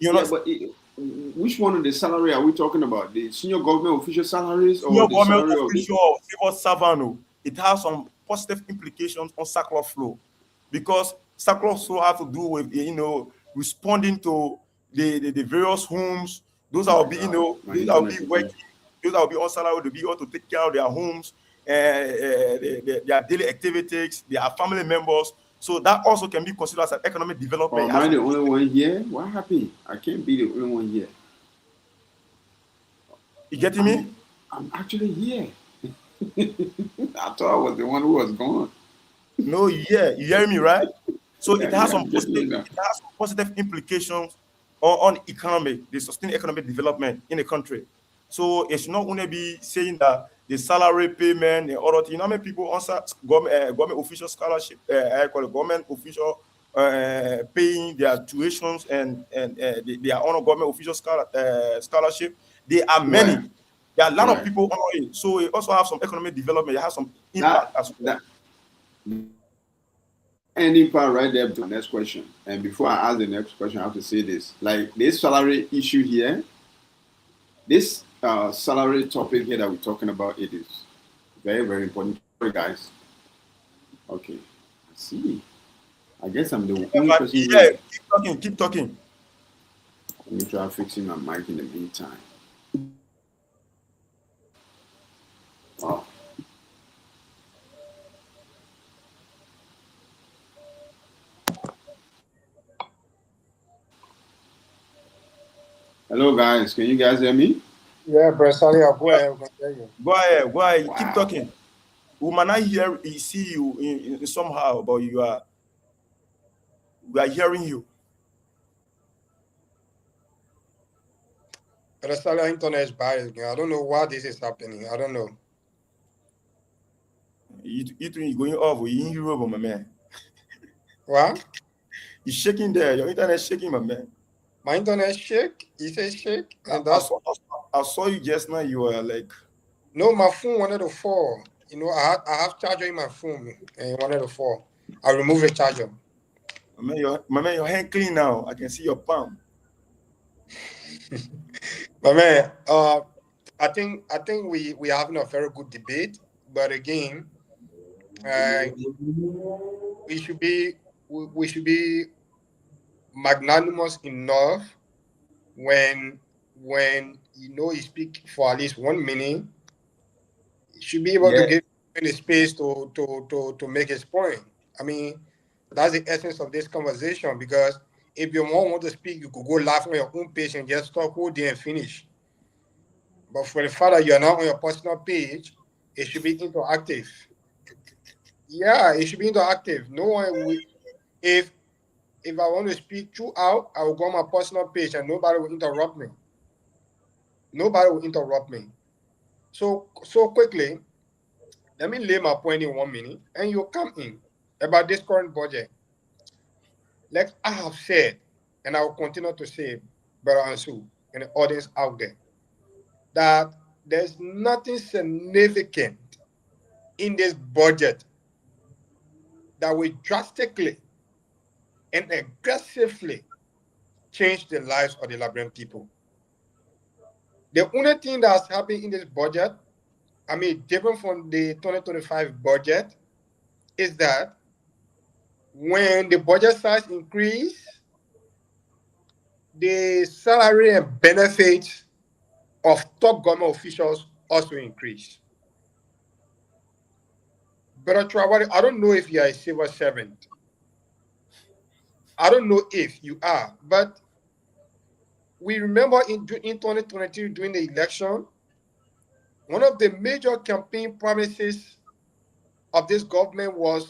But which one of the salary are we talking about? The senior government official salaries or senior the government salary official or civil servant? It has some positive implications on surplus flow, because surplus flow has to do with responding to the various homes. Those that will be those that will be working, those that will be on salary to be able to take care of their homes, their daily activities, their family members. So that also can be considered as an economic development. Am I the only one here? What happened? I can't be the only one here. You getting me? I'm actually here. I thought I was the one who was gone. No, you hear me, right? So it has some positive implications on economy, the sustained economic development in the country. So it should not only be saying that the salary payment and other things. How many people answer government official scholarship? I call it government official paying their tuitions and their honor government official scholarship. There are many. Right. There are a lot of people on it. So it also has some economic development. It has some impact as well. Ending part right there to the next question. And before I ask the next question, I have to say this. Like this salary issue here, this salary topic here that we're talking about, it is very, very important for you guys. Okay, I see. I guess I'm the only person. Yeah, keep talking. Let me try fixing my mic in the meantime. Oh. Hello, guys. Can you guys hear me? Yeah, Brasalia, go ahead. Go ahead. Wow. Keep talking. We might not see you in somehow, but we are hearing you. Brasalia internet is bad again. I don't know why this is happening. I don't know. You going off? You in Europe, my man. What? You shaking there. Your internet shaking, my man. My internet shake? You say shake? And I saw you just now. You were like, no, my phone wanted to fall. I have charger in my phone and it wanted to fall. I remove the charger. My man, your hand clean now. I can see your palm. But man, I think we are having a very good debate, but again, uh, we should be we should be magnanimous enough when you speak for at least 1 minute, you should be able to Yeah, give him the space to make his point. I mean, that's the essence of this conversation because if you want to speak, you could go laugh on your own page and just talk all day and finish. But for the fact that you're not on your personal page, it should be interactive. Yeah, it should be interactive. No one will, if if I want to speak throughout, I will go on my personal page and nobody will interrupt me. Nobody will interrupt me. So quickly, let me lay my point in 1 minute and you come in about this current budget. Like I have said, and I will continue to say, Brother Ansu and the audience out there, that there's nothing significant in this budget that will drastically and aggressively change the lives of the Liberian people. The only thing that's happening in this budget, I mean, different from the 2025 budget, is that when the budget size increase, the salary and benefits of top government officials also increase. But Traore, I don't know if you are a civil servant. I don't know if you are, but we remember in 2023 during the election, one of the major campaign promises of this government was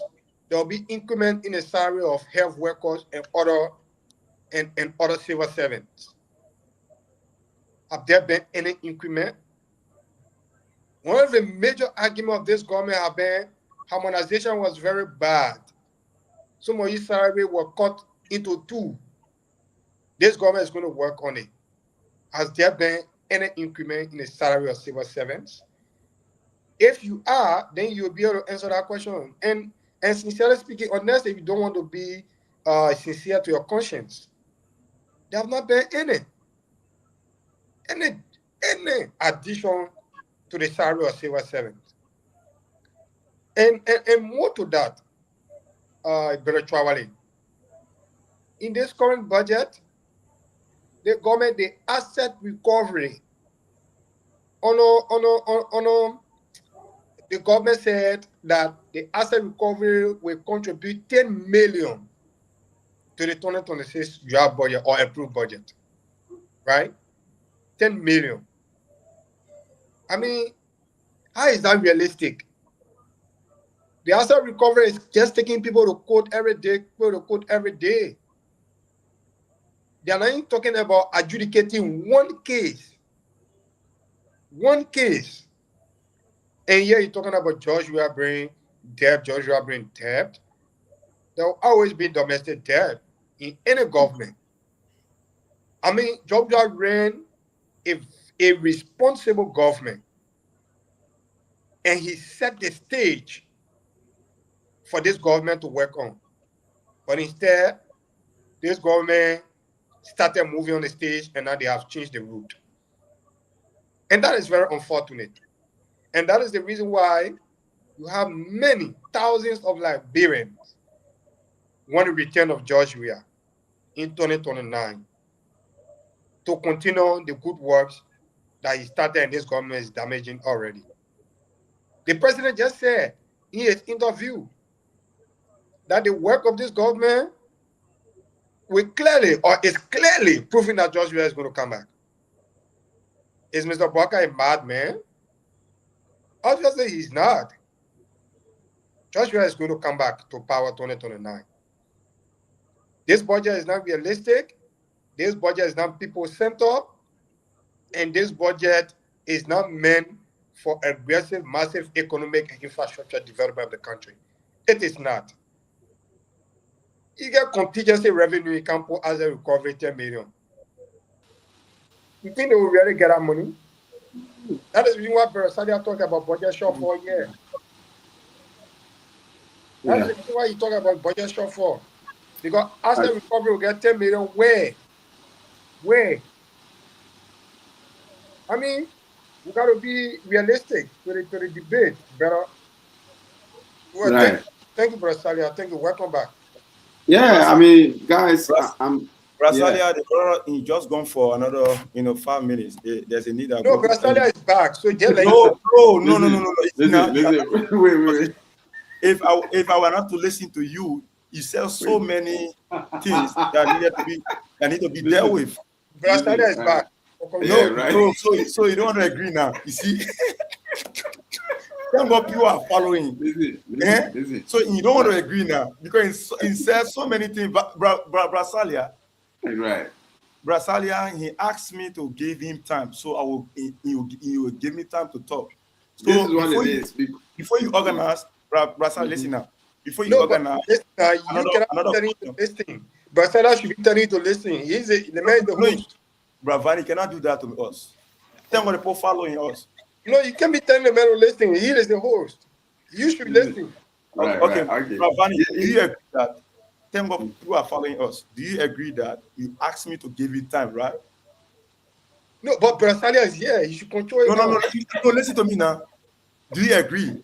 there will be increment in the salary of health workers and other civil servants. Have there been any increment? One of the major arguments of this government have been harmonization was very bad. Some of his salary were cut into two. This government is going to work on it. Has there been any increment in the salary of civil servants? If you are, then you'll be able to answer that question. And sincerely speaking, unless if you don't want to be sincere to your conscience, there have not been any any addition to the salary of civil servants. And more to that, Brother Traoré, in this current budget, the government, the asset recovery, on the government said that the asset recovery will contribute 10 million to the 2026 draft budget or approved budget, right? 10 million. I mean, how is that realistic? The asset recovery is just taking people to court every day, people to court every day. They are not even talking about adjudicating one case. And here you're talking about Joshua bring debt, Joshua bring debt. There will always be domestic debt in any government. I mean, Joshua ran a, a responsible government and he set the stage for this government to work on. But instead, this government started moving on the stage and now they have changed the route. And that is very unfortunate. And that is the reason why you have many thousands of Liberians want the return of George Weah in 2029 to continue the good works that he started and this government is damaging already. The president just said in his interview that the work of this government will clearly or is clearly proving that George Weah is going to come back. Is Mr. Barker a madman? Obviously, he's not. George Weah is going to come back to power 2029. This budget is not realistic. This budget is not people-centered. And this budget is not meant for aggressive, massive economic and infrastructure development of the country. It is not. You get contingency revenue, you can put as a recovery 10 million. You think they will really get that money? That is the reason why Berasadia talk about budget shortfall here. That is the reason why you talk about budget shortfall. Because asset recovery will get 10 million where? Where? I mean, we got to be realistic to the debate. But well, Right. thank you, Brother Salia. Thank you. Welcome back. Yeah, I Brasa, mean, guys, Bras, I'm yeah. Brasalia, the brother, he just gone for another, 5 minutes. There's a need I No, go. Brother Salia is back. So just let him No, go. no. Listen, You see now, listen, listen. Wait, wait, if I were not to listen to you, you said so wait. many things that need to be dealt Listen, with. Brother Salia listen. is back. For Yeah, No, conclusion. right. so you don't want to agree now. You see, thank God people are following. Eh? Listen. So you don't want to Right, agree now because he said so many things. But Brasalia, right. he asked me to give him time, so he will give me time to talk. This So is what it is. before you organize, Brasalia, listen now. Before you No, but organize listen, you cannot be another telling him to question, listen. Brother Salia should be telling you to listen. The man is the no, host. Bravani cannot do that to us. Thank God the people following us. No, you can't be telling the man to listen. He is the host. You should Listen. listen. Right, Okay, right. Okay. Bravani, Yeah, do you agree that? Thank God people are following us. Do you agree that you asked me to give you time, right? No, but Brother Salia is here. He should control it No, no, now. no. No, listen to me now. Do you agree?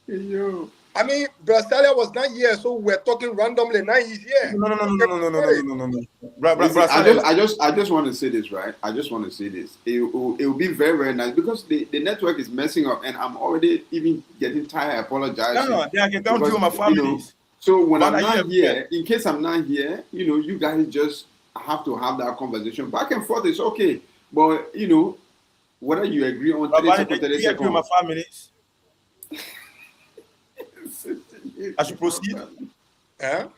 yo. I mean, Brother Salia was not here, so we're talking randomly. Now he's here. No, no, no, You no, can no, no, no, control no, it. no, no, no. Listen, Brasalia, I just want to say this, right? I just want to say this. It will be very, very nice because the network is messing up, and I'm already even getting tired apologizing no, then I can come to you because with my families. So when Van, I'm are you not here? here, in case I'm not here, you guys just have to have that conversation back and forth. It's okay, but whether you agree on 30 Van, do seconds, 30 you agree with my seconds. families? I should proceed. Huh?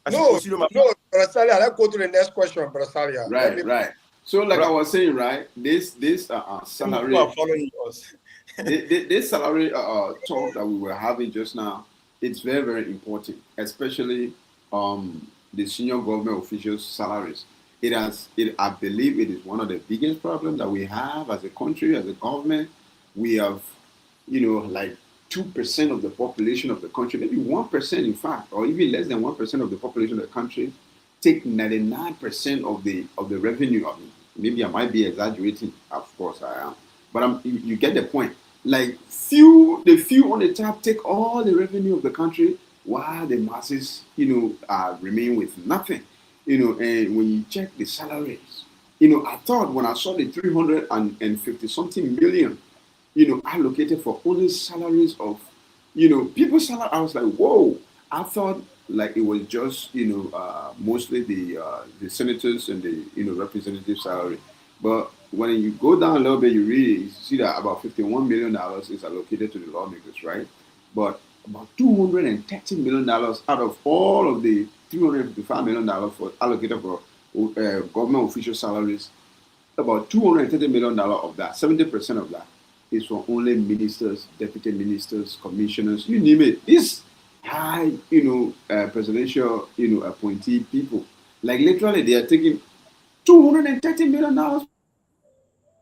I should No, proceed with my no, Brother Salia. Let's go to the next question, Brother Salia. Let me. Right, right. So, like I family. was saying, right, this People are salary, following us. this salary talk that we were having just now, it's very, very important, especially the senior government officials' salaries. I believe it is one of the biggest problems that we have as a country, as a government. We have, like 2% of the population of the country, maybe 1%, in fact, or even less than 1% of the population of the country, take 99% of the revenue of it. Maybe I might be exaggerating, of course I am, but you get the point. Like the few on the top take all the revenue of the country, while the masses, remain with nothing. And when you check the salaries, I thought when I saw the 350 something million, allocated for only salaries of, people's salary, I was like, whoa. I thought like it was just, mostly the senators and the, representative salary. But when you go down a little bit, you see that about $51 million is allocated to the lawmakers, right? But about $230 million out of all of the $355 million for allocated for government official salaries, about $230 million of that, 70% of that, is for only ministers, deputy ministers, commissioners, you name it. These high, presidential, appointee people, like literally, they are taking $230 million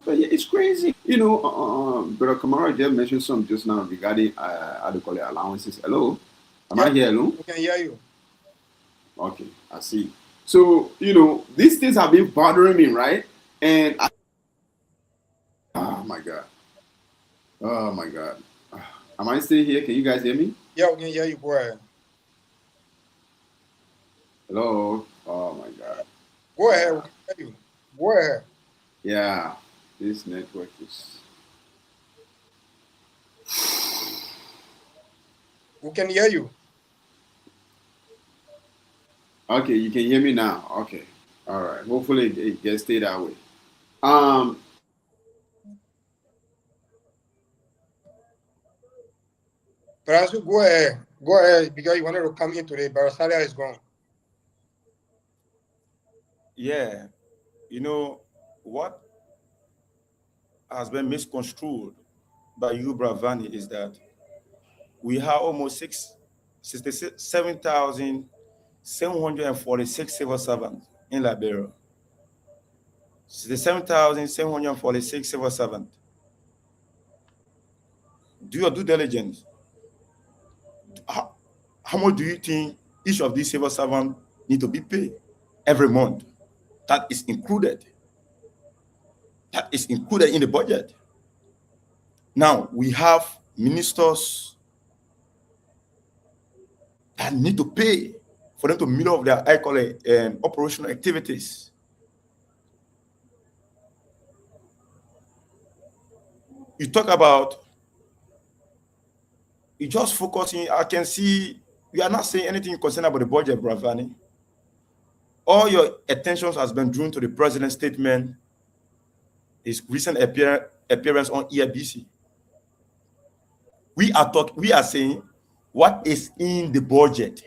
per year. It's crazy. Brother Kamara just mentioned some just now regarding how do you call it, allowances. Hello, am I Yep, here? Hello. we can hear you. Okay, I see. So these things have been bothering me, right? And oh my god. Oh my God. Am I still here? Can you guys hear me? Yeah, we can hear you. Go ahead. Hello? Oh my God. Go ahead. We Yeah. can hear you. Go ahead. Yeah. This network is. We can hear you. Okay, you can hear me now. Okay. All right. Hopefully it gets stay that way. Um, Francis, go ahead. Go ahead because you wanted to come in today. Brother Salia is gone. Yeah, you know what has been misconstrued by you, Bravani, is that we have almost 67,746 civil servants in Liberia. 67,746 civil servants. Do your due diligence. How, how much do you think each of these civil servants need to be paid every month? That is included. That is included in the budget. Now, we have ministers that need to pay for them to meet up their, I call it, operational activities. You talk about, you just focusing, I can see you are not saying anything concerned about the budget, Bravani. All your attention has been drawn to the president's statement, his recent appearance on EIBC. We are saying what is in the budget.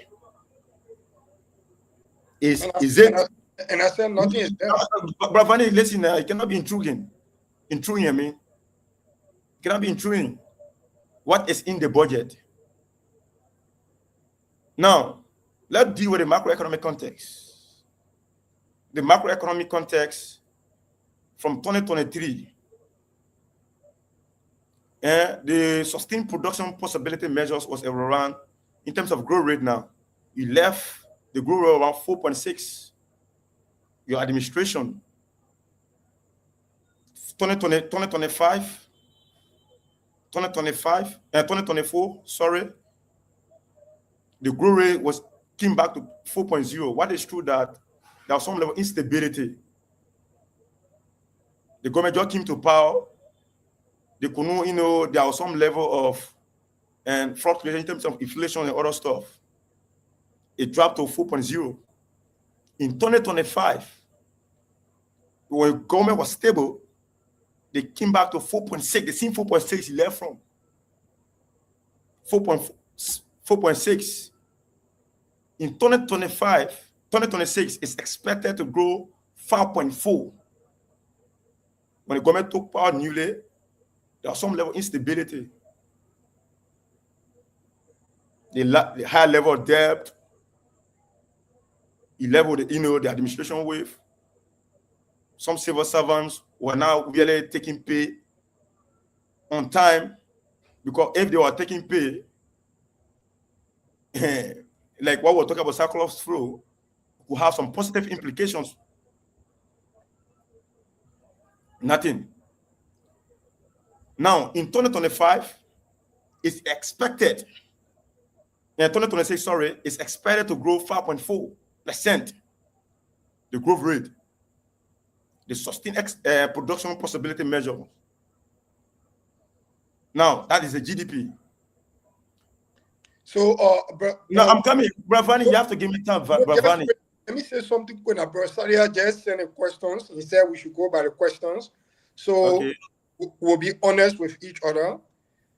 Is it? And I said nothing is there. Bravani, listen, you cannot be intruding. I mean, you cannot be intruding. What is in the budget? Now, let's deal with the macroeconomic context. The macroeconomic context from 2023, the sustained production possibility measures was around, in terms of growth rate now, you left the growth rate around 4.6. Your administration, 2024, sorry, the growth rate came back to 4.0. What is true that there was some level of instability. The government just came to power. They could know, there was some level of fluctuation in terms of inflation and other stuff. It dropped to 4.0. In 2025, when government was stable, they came back to 4.6. The same 4.6 left from 4.6. In 2026 is expected to grow 5.4. When the government took power newly, there was some level of instability. The high level of debt, the level of the administration with. Some civil servants were now really taking pay on time, because if they were taking pay, like what we're talking about, Cyclops flow, will have some positive implications. Nothing. Now, in 2025, it's expected, in 2026, sorry, it's expected to grow 5.4%. The growth rate, the sustained production possibility measure. Now, that is the GDP. So, no, I'm coming. Bravani, you have to give me time, Bravani. Let me say something quick. Bro Salia just sent questions. He said we should go by the questions. So, okay, we'll be honest with each other.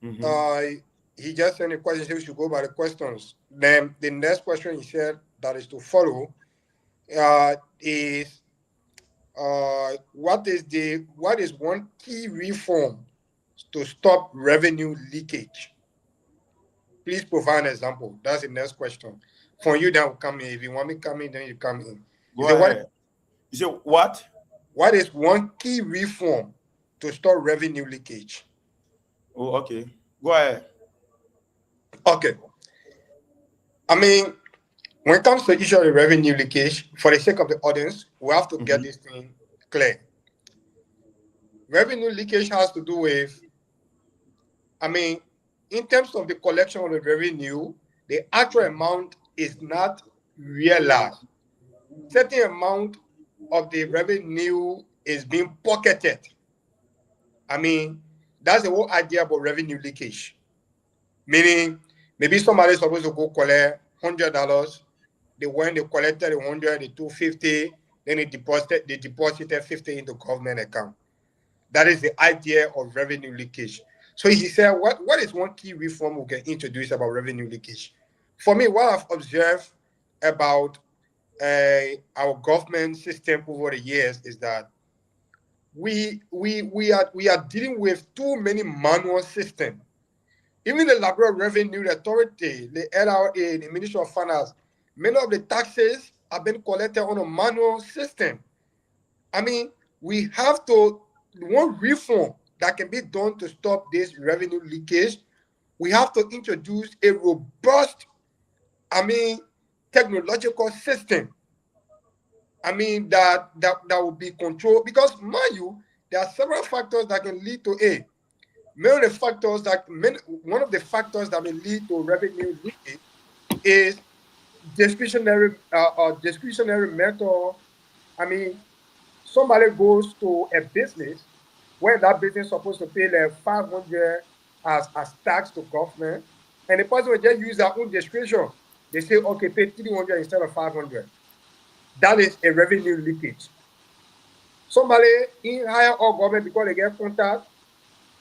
Mm-hmm. He just sent a question. He said we should go by the questions. Then the next question he said that is to follow is what is one key reform to stop revenue leakage? Please provide an example. That's the next question. For you, that will come in. If you want me to come in, then you come in. Go ahead. You say what? What is one key reform to stop revenue leakage? Oh, okay. Go ahead. Okay. I mean, when it comes to the issue of the revenue leakage, for the sake of the audience, we have to get this thing clear. Revenue leakage has to do with, I mean, in terms of the collection of the revenue, the actual amount is not realized. Certain amount of the revenue is being pocketed. I mean, that's the whole idea about revenue leakage. Meaning, maybe somebody's supposed to go collect $100. They collected the 100, the 250, then they deposited 50 into government account. That is the idea of revenue leakage. So he said, what is one key reform we can introduce about revenue leakage? For me, what I've observed about our government system over the years is that we are dealing with too many manual systems. Even the Liberia Revenue Authority, the LRA, the Ministry of Finance, many of the taxes have been collected on a manual system. I mean, we have to, one reform that can be done to stop this revenue leakage, we have to introduce a robust, technological system. That will be controlled, because mind you, there are several factors that can lead to a. One of the factors that may lead to revenue leakage is discretionary method. I mean, somebody goes to a business where that business is supposed to pay like 500 as tax to government, and the person will just use their own discretion. They say, okay, pay 300 instead of 500. That is a revenue leakage. Somebody in higher or government, because they get contact,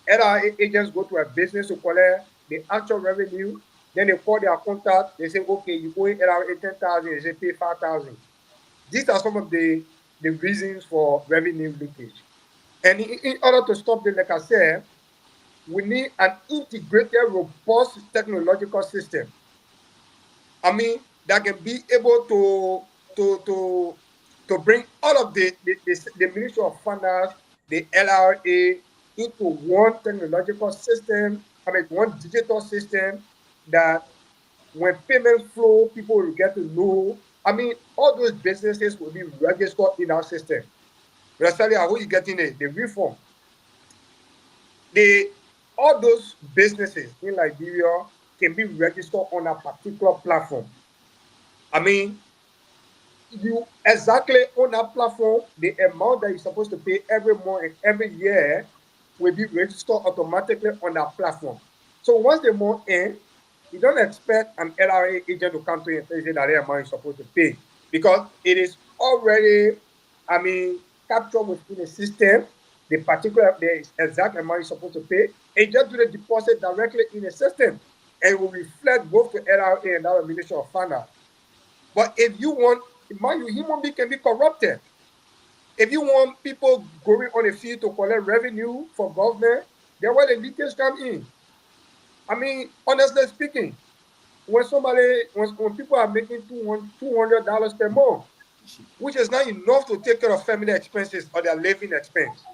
LRA agents go to a business to collect the actual revenue. Then they call their contact. They say, okay, you owe LRA 10,000. They say, pay 5,000. These are some of the reasons for revenue leakage. And in order to stop this, like I said, we need an integrated, robust technological system. I mean, that can be able to bring all of the Ministry of Finance, the LRA into one technological system. I mean, one digital system that when payment flow, people will get to know. I mean, all those businesses will be registered in our system. Rastali, how are you getting the reform? All those businesses in Liberia can be registered on a particular platform. I mean, you exactly on that platform, the amount that you're supposed to pay every month and every year will be registered automatically on that platform. So once the month ends, you don't expect an LRA agent to come to you and say that the amount you're supposed to pay because it is already, I mean, captured within the system, the exact amount you're supposed to pay, and just do the deposit directly in the system, and it will reflect both to LRA and our Ministry of Finance. But if you want, mind you, human being can be corrupted. If you want people going on the field to collect revenue for government, then where the leakage come in. I mean, honestly speaking, when people are making $200 per month, which is not enough to take care of family expenses or their living expense.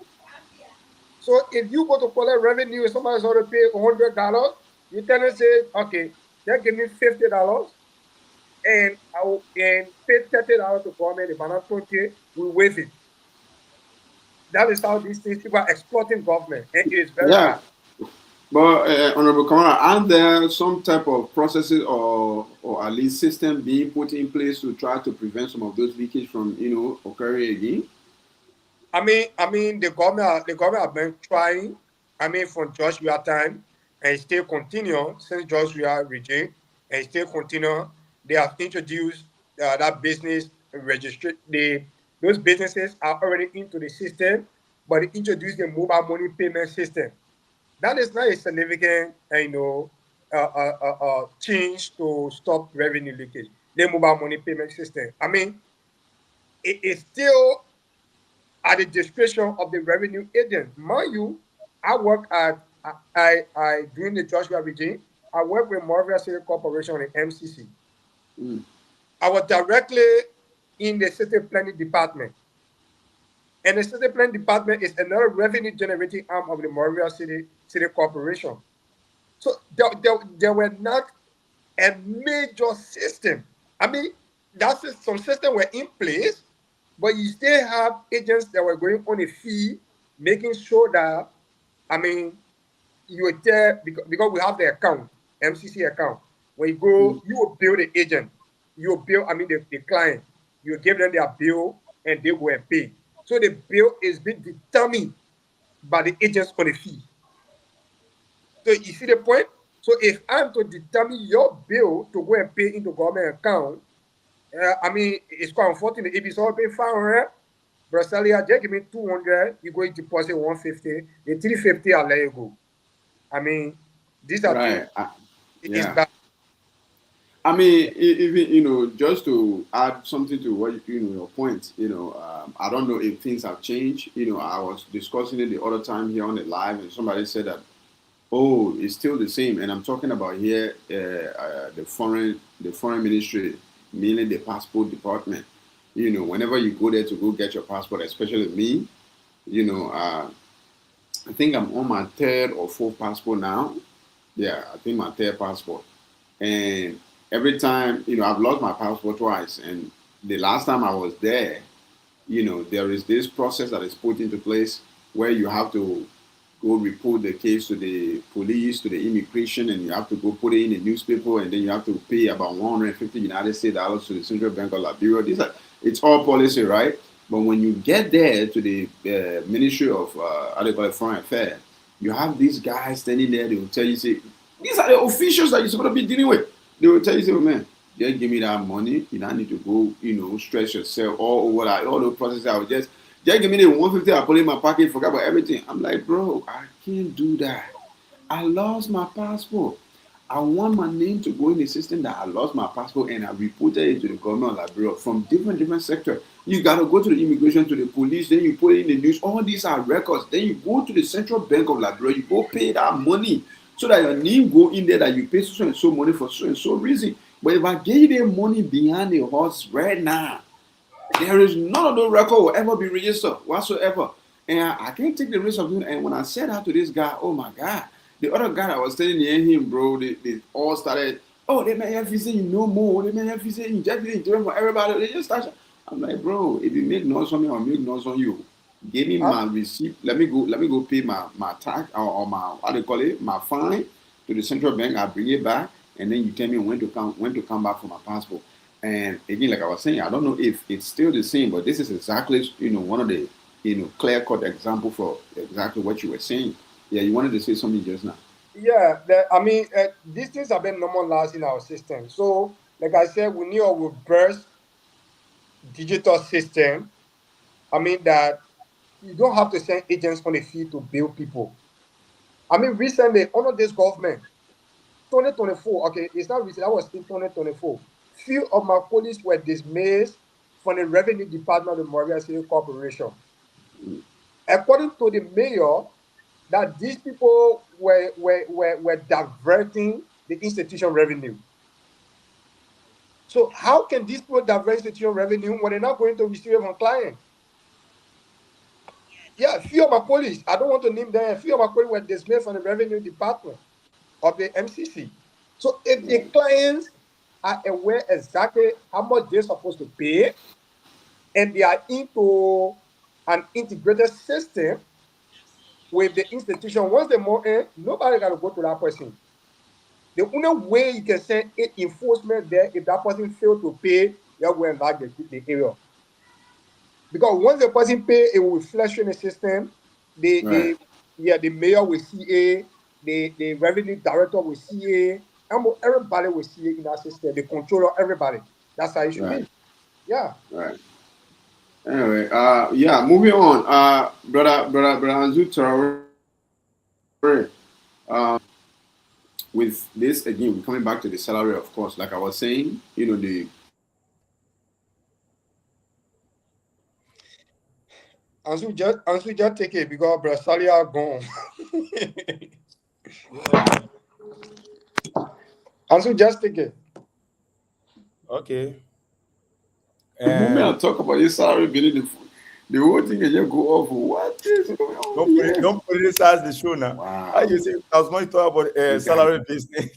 So if you go to collect revenue and somebody's already pay $100, you tell them say, okay, they give me $50 and I will pay $30 to government, if I'm not 20, we waive it. That is how these things people are exploiting government, and it is very Yeah. bad. But Honorable Kamara, aren't there some type of processes or at least system being put in place to try to prevent some of those leakage from occurring again? The government have been trying. I mean, from Joshua time, and still continue since Joshua regime, and still continue. They have introduced that business registry. Those businesses are already into the system, but they introduced the mobile money payment system. That is not a significant, change to stop revenue leakage. The mobile money payment system. I mean, it is still at the discretion of the revenue agent. Mind you, I work at I during the Joshua regime, I work with Moravia City Corporation and MCC. Mm. I was directly in the city planning department. And the city planning department is another revenue generating arm of the Moravia City Corporation. So there were not a major system. I mean, some systems were in place, but you still have agents that were going on a fee, making sure that, I mean, you were there because we have the account, MCC account. When you go, Mm. you will bill the agent. You will bill, I mean, the client. You will give them their bill and they will pay. So the bill is being determined by the agents on the fee. So you see the point? So if I'm to determine your bill to go and pay into government account, I mean, it's quite unfortunate. If it's all pay 500, Brasilia, just give me 200, you go to deposit 150, the 350, I'll let you go. I mean, these are things, Right. it's Yeah. bad. I mean, even just to add something to what your point. I don't know if things have changed. I was discussing it the other time here on the live, and somebody said that, oh, it's still the same. And I'm talking about here the foreign ministry, mainly the passport department. Whenever you go there to go get your passport, especially me, I think I'm on my third or fourth passport now. Yeah, I think my third passport. And every time, I've lost my passport twice. And the last time I was there, there is this process that is put into place. where you have to go report the case to the police, to the immigration, and you have to go put it in the newspaper, and then you have to pay about 150 United States dollars to the Central Bank of Liberia. It's all policy, right? But when you get there to the Ministry of how they call it, Foreign Affairs, you have these guys standing there. They will tell you, say, these are the officials that you're supposed to be dealing with. They will tell you, say, oh, man, just give me that money. You don't need to go, stress yourself all over that, all the process. I will just give me the 150. I put it in my pocket, forget about everything. I'm like, bro, I can't do that. I lost my passport. I want my name to go in the system that I lost my passport, and I reported it to the government of Liberia from different sectors. You gotta go to the immigration, to the police, then you put it in the news. All these are records. Then you go to the Central Bank of Liberia, you go pay that money so that your name go in there, that you pay so and so money for so and so reason. But if I give you the money behind the horse right now, there is none of those records will ever be registered whatsoever. And I can't take the risk of doing it. And when I said that to this guy, oh my God, the other guy that was standing near him, bro, they all started, oh, they may have to say you no more. They may have to say you just didn't do it for everybody. They just started. I'm like, bro, if you make noise on me or make noise on you, give me my receipt. Let me go pay my tax or my, how do you call it, my fine to the central bank. I'll bring it back, and then you tell me when to come back for my passport. And again, like I was saying, I don't know if it's still the same, but this is exactly, one of the, clear-cut example for exactly what you were saying. Yeah, you wanted to say something just now. Yeah, these things have been normalized in our system. So, like I said, we need a reverse digital system. I mean that you don't have to send agents on the field to bill people. I mean, recently, under this government, 2024, okay, it's not recent, that was in 2024. Few of my colleagues were dismissed from the revenue department of the Moravia City Corporation. According to the mayor, that these people were diverting the institution revenue. So how can these people divert institution revenue when they're not going to receive it from clients? Yeah, a few of my colleagues, I don't want to name them, a few of my colleagues were dismissed from the revenue department of the MCC. So if the clients are aware exactly how much they're supposed to pay, and they are into an integrated system with the institution, once the money, nobody got to go to that person. The only way you can send enforcement there, if that person failed to pay, you're going back the area. Because once the person pay, it will flush in the system. The mayor will see it, the revenue director will see it, and everybody will see it in that system. The controller, everybody. That's how it should be. Yeah. Right. Anyway, moving on. Brother Anzu Traore. With this again, we're coming back to the salary, of course. Like I was saying, the Ansu just take it because Brasalia gone. Ansu just take it. Okay. The moment I talk about your salary, the whole thing can just go off. What is going on? Don't politicize the show now. Wow. How you say I was going to talk about salary business?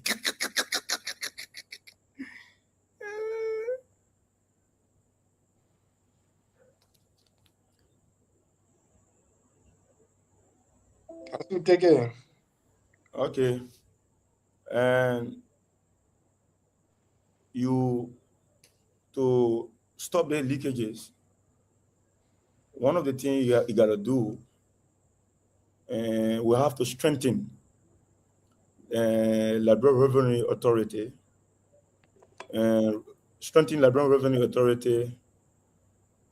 Ansu take it. Okay. And to stop the leakages, one of the things you got to do, we have to strengthen Liberia Revenue Authority,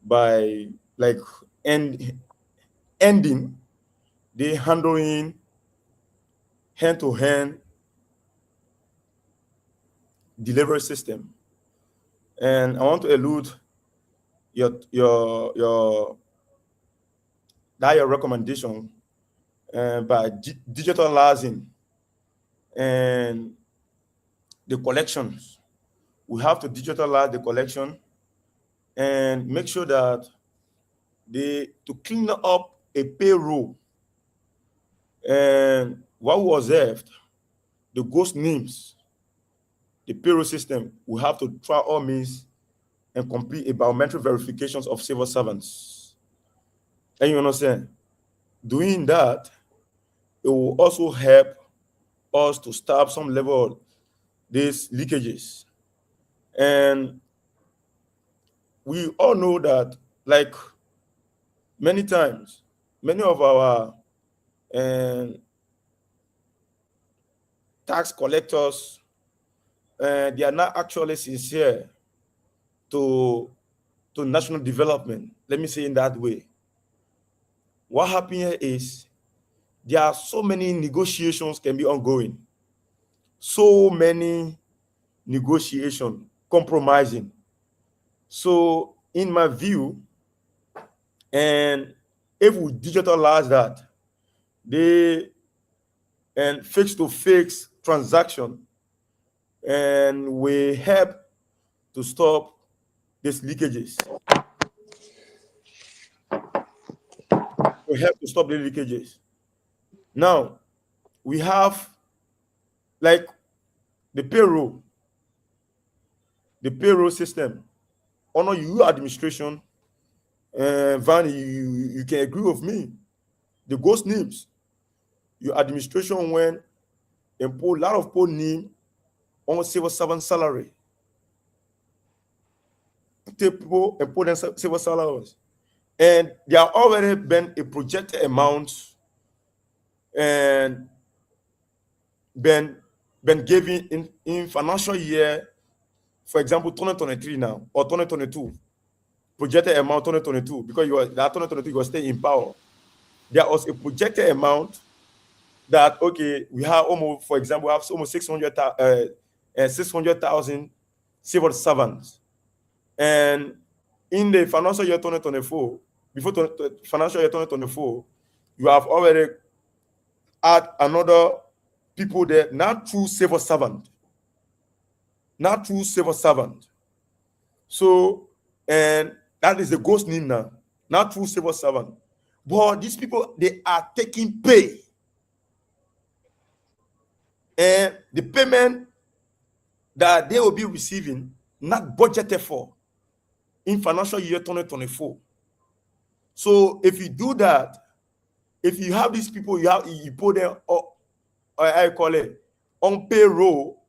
by ending the handling hand-to-hand delivery system. And I want to allude your recommendation by digitalizing and the collections. We have to digitalize the collection and make sure that to clean up a payroll. And what we observed, the ghost names, the payroll system, we have to try all means and complete a biometric verifications of civil servants. And you understand? doing that, it will also help us to stop some level of these leakages. And we all know that, like many times, many of our um, tax collectors, they are not actually sincere to national development. Let me say in that way. What happened here is there are so many negotiations can be ongoing, so many negotiation, compromising. So, in my view, and if we digitalize that, they and fix to fix transaction, and we help to stop these leakages. We help to stop the leakages. Now we have like the payroll system. Honor you administration, Van, you can agree with me. The ghost names, your administration when impose a lot of people name on civil servant salary. Take people impose them civil salaries. And there have already been a projected amount and been given in financial year, for example, 2023 now or 2022, projected amount 2022, because that 2022 you were staying in power. There was a projected amount that, okay, we have almost, for example, we have almost 600,000 civil servants. And in the financial year 2024, before financial year 2024, you have already had another people there, not through civil servant, not through civil servant. So, and that is the ghost name now, not through civil servant. But these people, they are taking pay. And the payment that they will be receiving, not budgeted for in financial year 2024. So if you do that, if you have these people, you put them or I call it on payroll,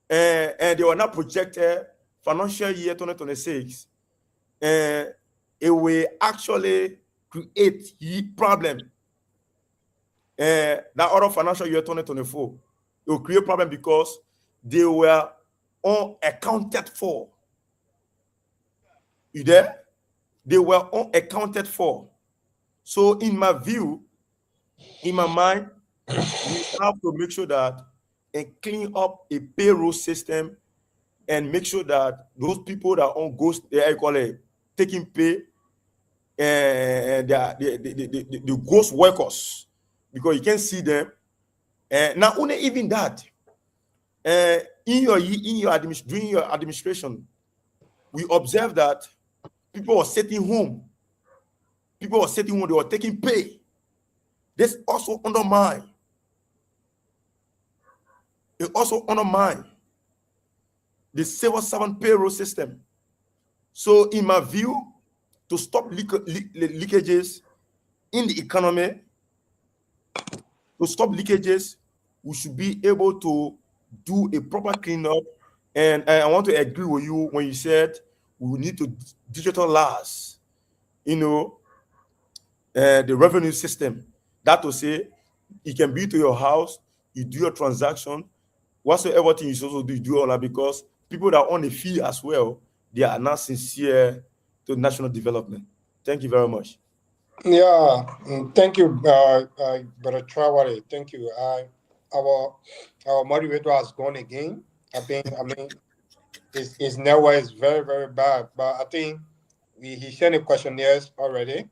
and they were not projected financial year 2026, and it will actually create a problem. That other financial year 2024, it will create a problem because they were unaccounted for. You there? They were unaccounted for. So, in my view, in my mind, we have to make sure that and clean up a payroll system and make sure that those people that on ghost, I call it taking pay, and they are the ghost workers, because you can see them. And not only even that, during your administration, we observe that people were sitting home. People were sitting home. They were taking pay. This also undermine. It also undermine the civil servant payroll system. So, in my view, to stop leakages in the economy, we should be able to do a proper cleanup. And I want to agree with you when you said we need to digitalize, the revenue system. That to say, it can be to your house, you do your transaction, whatsoever thing you supposed to do, you do all that, because people that own a fee as well, they are not sincere to national development. Thank you very much. Yeah, thank you, Brother Traore. Thank you. Our moderator has gone again. I mean, his network is very, very bad. But I think he sent a questionnaires already.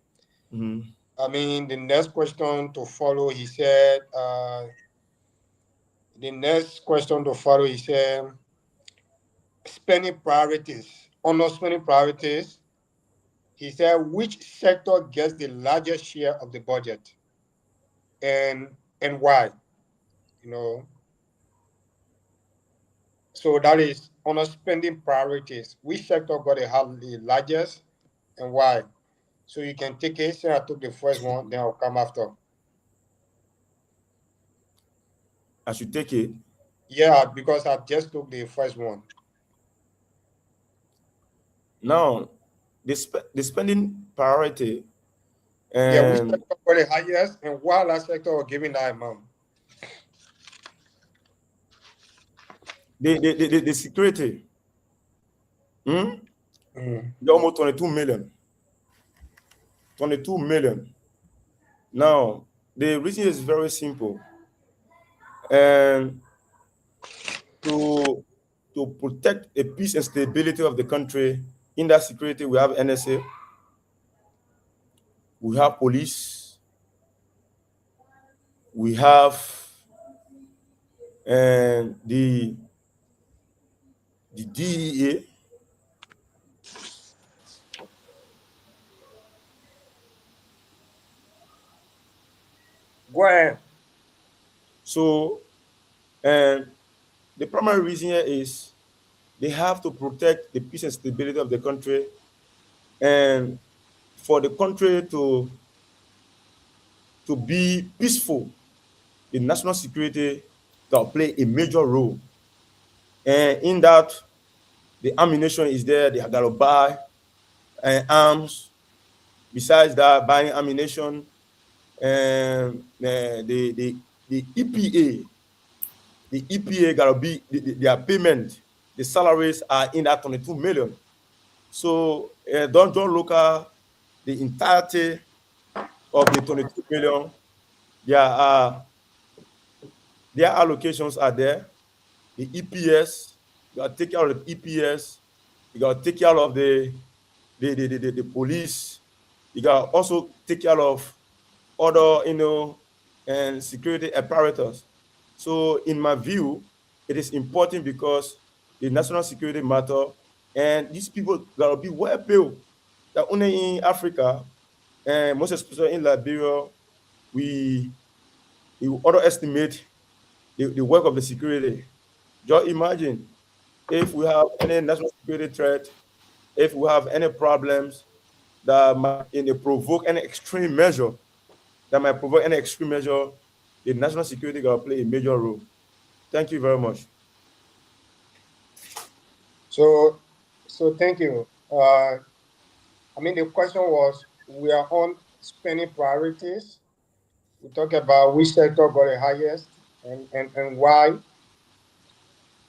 Mhm. I mean, the next question to follow, he said, spending priorities. On those spending priorities, he said, which sector gets the largest share of the budget, and why? You know, so that is on our spending priorities. Which sector got the largest and why? So you can take it. Say I took the first one, then I'll come after. I should take it. Yeah, because I just took the first one. Now, the spending priority Yeah, which and sector got the highest and what other sector are giving that amount? the security, they're almost 22 million. 22 million. Now, the reason is very simple. And to protect the peace and stability of the country, in that security, we have NSA, we have police, we have and the DEA. Go ahead. So, and the primary reason here is they have to protect the peace and stability of the country, and for the country to be peaceful, the national security can play a major role. And in that, the ammunition is there. They got to buy arms. Besides that, buying ammunition, and the EPA, the EPA got to be their payment. The salaries are in that 22 million. So don't look at the entirety of the 22 million. There are their allocations are there. The EPS, you got to take care of the EPS. You got to take care of the police. You got to also take care of other, and security apparatus. So, in my view, it is important because the national security matter, and these people gotta be well paid. That only in Africa, and most especially in Liberia, we underestimate the work of the security. Just imagine if we have any national security threat, if we have any problems that might provoke any extreme measure, the national security gotta play a major role. Thank you very much. So, thank you. I mean, the question was we are on spending priorities. We talk about which sector got the highest and why.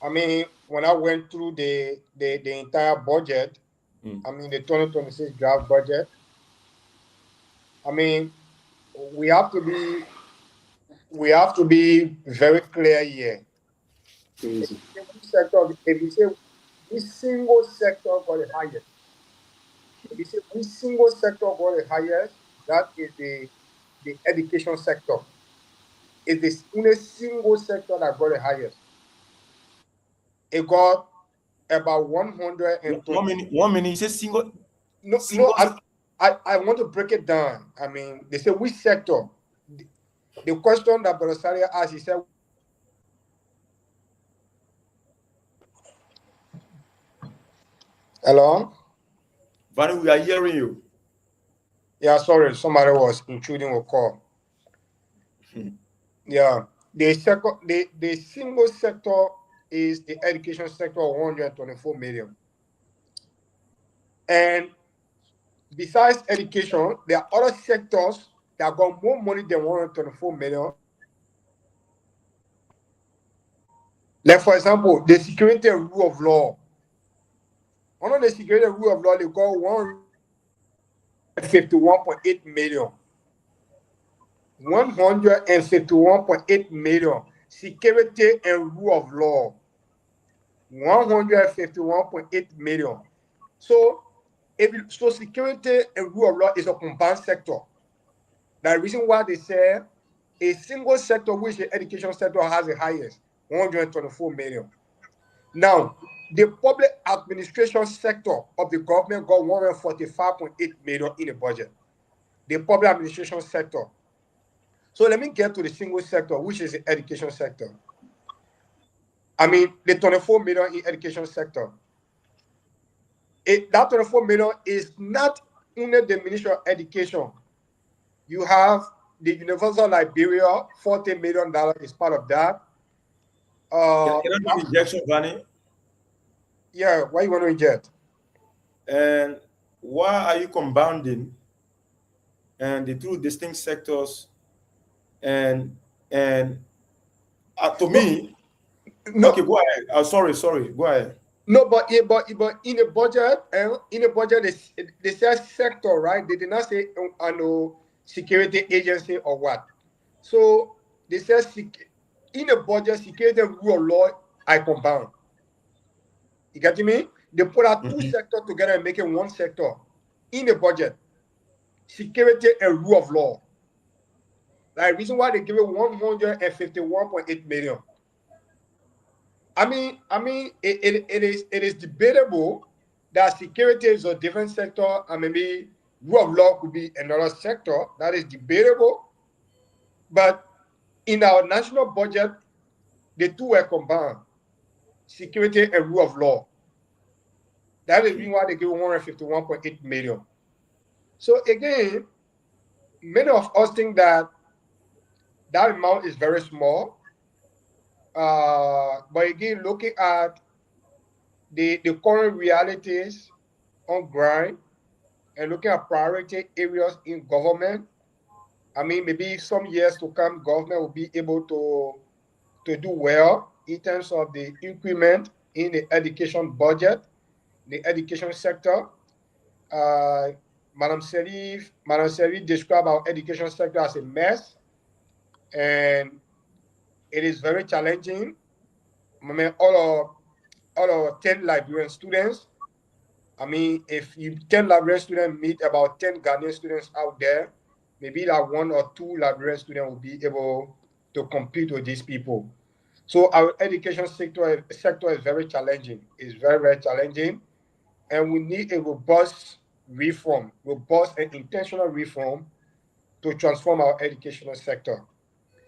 I mean, when I went through the entire budget, Mm. I mean, the 2026 draft budget, I mean, we have to be we have to be very clear here. If Crazy. you say which sector, if you say which single sector got the highest, if you say which single sector got the highest, that is the education sector. It is in a single sector that got the highest. It got about 120. 1 minute, 1 minute. You say single, No, no, single. I want to break it down. I mean, they say which sector. The question that Brother Saria asked, he said, hello? Vanny, we are hearing you. Yeah, sorry, somebody was intruding a call. Yeah. The single sector is the education sector of 124 million. And besides education, there are other sectors that got more money than 124 million. Like, for example, the security and rule of law. Under the security and rule of law, they got 151.8 million. 151.8 million. Security and rule of law. 151.8 million. So, so security and rule of law is a combined sector. The reason why they say a single sector, which the education sector has the highest, 124 million. Now, the public administration sector of the government got 145.8 million in the budget. The public administration sector. So let me get to the single sector, which is the education sector. I mean, the 24 million in education sector. That 24 million is not under the Ministry of Education, you have the University of Liberia, $40 million is part of that. Can I do injection, Vanny? Yeah, why you want to inject? And why are you compounding and the two distinct sectors? And to me, No, okay, go ahead. Sorry, go ahead. no, but in a budget, they say sector, right? They did not say no security agency or what. So they say in a budget, security and rule of law, I compound. You get me? They put out two Mhm. sectors together and make it one sector in a budget. Security and rule of law. Like reason why they give it 151.8 million. It is debatable that security is a different sector and maybe rule of law could be another sector. That is debatable. But in our national budget, the two were combined, security and rule of law. That is Okay. why they give 151.8 million. So again, many of us think that that amount is very small. But again, looking at the current realities on ground and looking at priority areas in government, maybe some years to come, government will be able to do well in terms of the increment in the education budget, the education sector. Uh, Madam Serif described our education sector as a mess, and it is very challenging. All our 10 Liberian students, if you 10 Liberian students meet about 10 Ghanaian students out there, maybe that one or two Liberian students will be able to compete with these people. So our education sector is very challenging. It's very, very challenging. And we need a robust robust and intentional reform to transform our educational sector.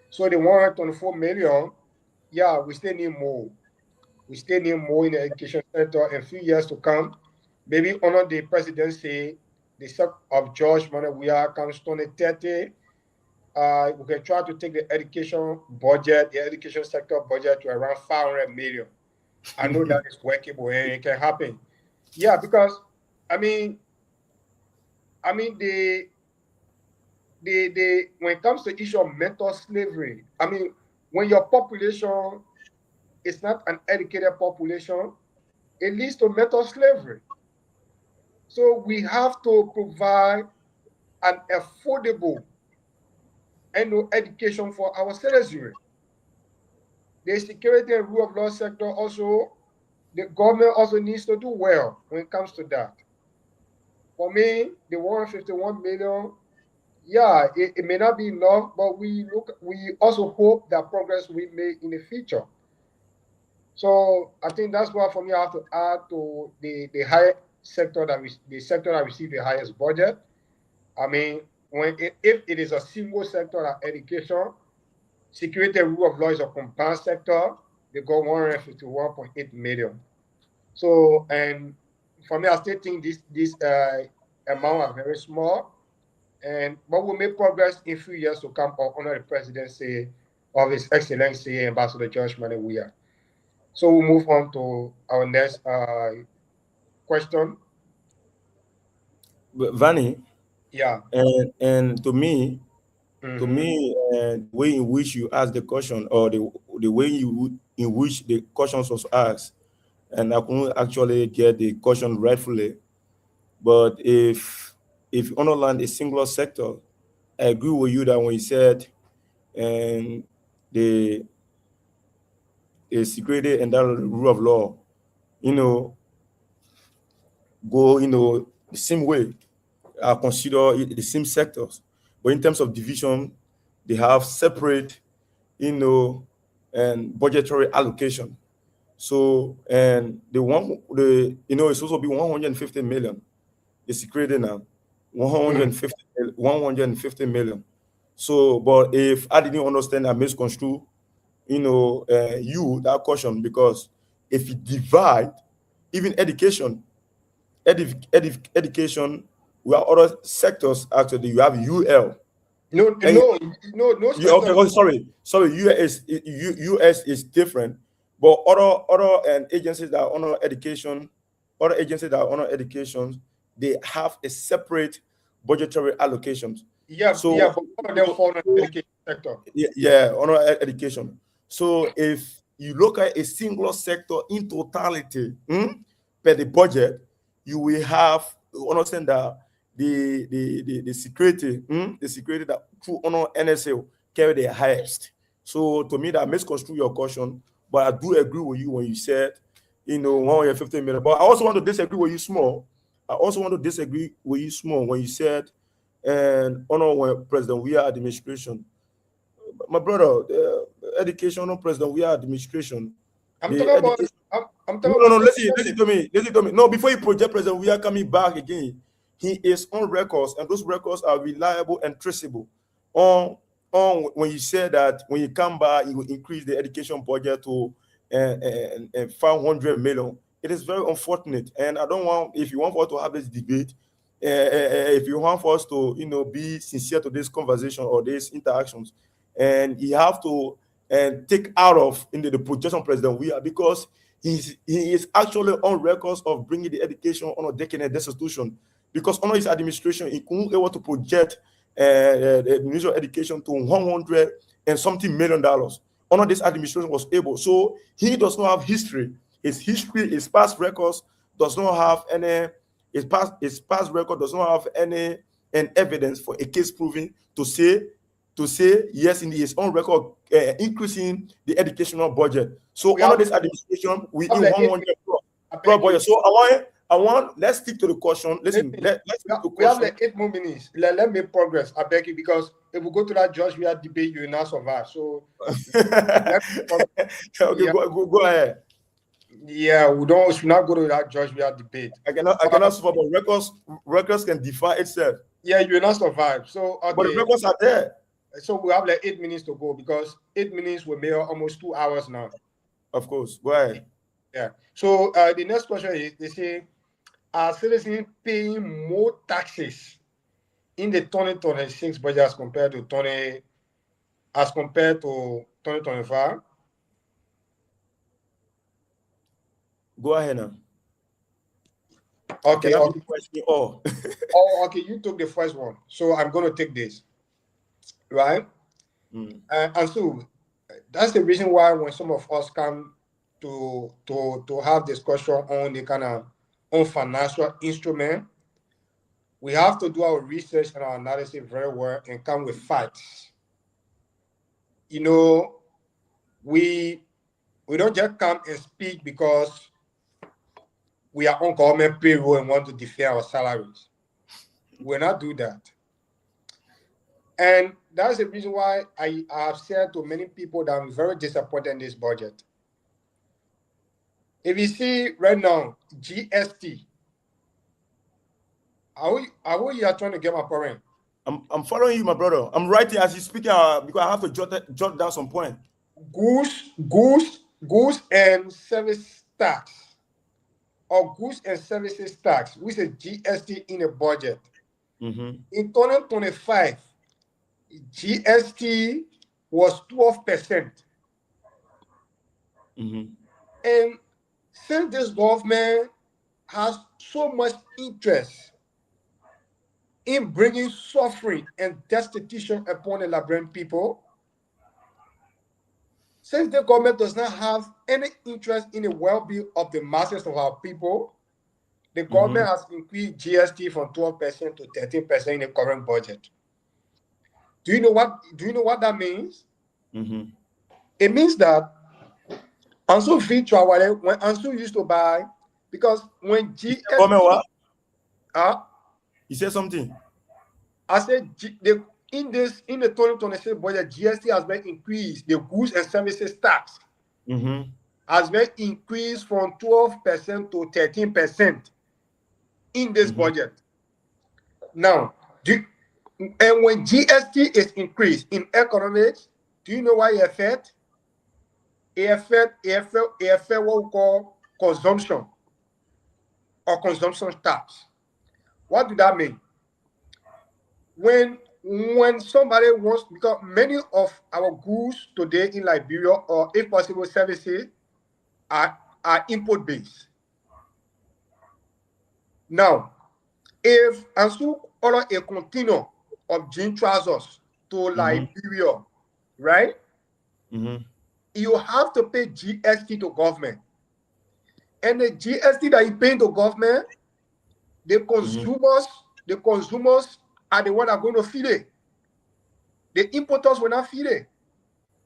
So the 124 million, yeah, we still need more. We still need more in the education sector in a few years to come. Maybe under the presidency, the sec of George Manawia comes 2030, we can try to take the education budget, the education sector budget to around 500 million. I know that is workable and it can happen. Yeah, because I mean, the when it comes to issue of mental slavery, when your population is not an educated population, it leads to mental slavery. So we have to provide an affordable and no education for our citizenry. The security and rule of law sector also, the government also needs to do well when it comes to that. For me, the 151 million, yeah, it may not be enough, but we also hope that progress will be made in the future. So I think that's why for me I have to add to the high sector the sector that receive the highest budget. I mean, if it is a single sector like education, security and rule of law is a compound sector, they go 151.8 million. So, and for me, I still think this amount are very small, but we'll make progress in few years to come under the presidency of His Excellency Ambassador George Manawia. So we'll move on to our next question. But Vanny, Yeah. and to Mm-hmm. me, the way in which you ask the question, or the way in which the questions was asked, and I couldn't actually get the question rightfully. But if you underline a singular sector, I agree with you that when you said and the security and that rule of law, you know, go the same way, consider the same sectors, but in terms of division, they have separate, and budgetary allocation. So, and it's also be 150 million. It's created now, 150 million. So, but if I didn't understand, I misconstrue, that caution, because if you divide even education, education we have other sectors. Actually, you have UL. No, And no. okay, oh, sorry. US is different, but other agencies that are on education, other agencies that are on education, they have a separate budgetary allocations. Yeah, So, but one of them fall in the education sector. yeah, on education. So if you look at a single sector in totality, per the budget, you will have to understand that the security, the security that through honor NSA carry the highest. So to me, that misconstrue your caution, but I do agree with you when you said, 150 million. But I also want to disagree with you small. I also want to disagree with you small when you said, and honor when President we are administration. My brother, education, honor President we are administration. I'm The talking about. education. I'm No, talking no, no. about. Listen to me. Listen to me. No, before you project President, we are coming back again. He is on records, and those records are reliable and traceable. On when you say that when you come back, you will increase the education budget to 500 million. It is very unfortunate, and I don't want. If you want for us to have this debate, if you want for us to be sincere to this conversation or these interactions, and you have to take out of into the projection President we are, because he is actually on records of bringing the education on a decade institution, because under his administration he couldn't able to project the Ministry of Education to 100 and something million dollars. Under this administration was able, so he does not have history. His past records does not have any. His past record does not have any evidence for a case proving to say yes, in his own record, increasing the educational budget. So We under have- this administration, we have in the 100 I pro beg you. budget. So I want let's stick to the question. Listen, let's stick to We have question. like 8 more minutes. Let me progress. I beg you, because if we go to that George Weah debate, you will not survive. So Okay, Yeah. go ahead. yeah, we should not go to that George Weah debate. I cannot suffer, but records can defy itself. Yeah, you will not survive. So But the okay, records are there. so we have like 8 minutes to go, because 8 minutes will make almost 2 hours now. Of course. Go ahead. Yeah. So the next question is, they say, are citizens paying more taxes in the 2026 budget as compared to 2025? Go ahead now. Okay. Can I Okay. request me all? Oh, okay. You took the first one, so I'm going to take this, right? And so that's the reason why when some of us come to have discussion on the kind of on financial instrument, we have to do our research and our analysis very well and come with facts. We don't just come and speak because we are on government payroll and want to defend our salaries. We'll not do that. And that's the reason why I have said to many people that I'm very disappointed in this budget. If you see right now, GST, are we here trying to get my point? I'm following you, my brother. I'm writing as you speak because I have to jot down some point. Goods and service tax, or goods and services tax, which is GST in a budget. In 2025, GST was 12%. And since this government has so much interest in bringing suffering and destitution upon the Liberian people, since the government does not have any interest in the well-being of the masses of our people, the government has increased GST from 12% to 13% in the current budget. Do you know what that means? It means that Ansu Fy2026, when Ansu used to buy, because when GST, what? You said something. I said in the 2026 budget, GST has been increased. The goods and services tax has been increased from 12% to 13% in this budget. Now, and when GST is increased in economics, do you know why it affect? It affect what we call consumption or consumption tax. What do that mean? when somebody wants, because many of our goods today in Liberia, or if possible services, are import based. Now, if Ansu order a container of jean trousers to Liberia, right? You have to pay GST to government. And the GST that you pay to government, the consumers are the one that are going to feel it. The importers will not feel it.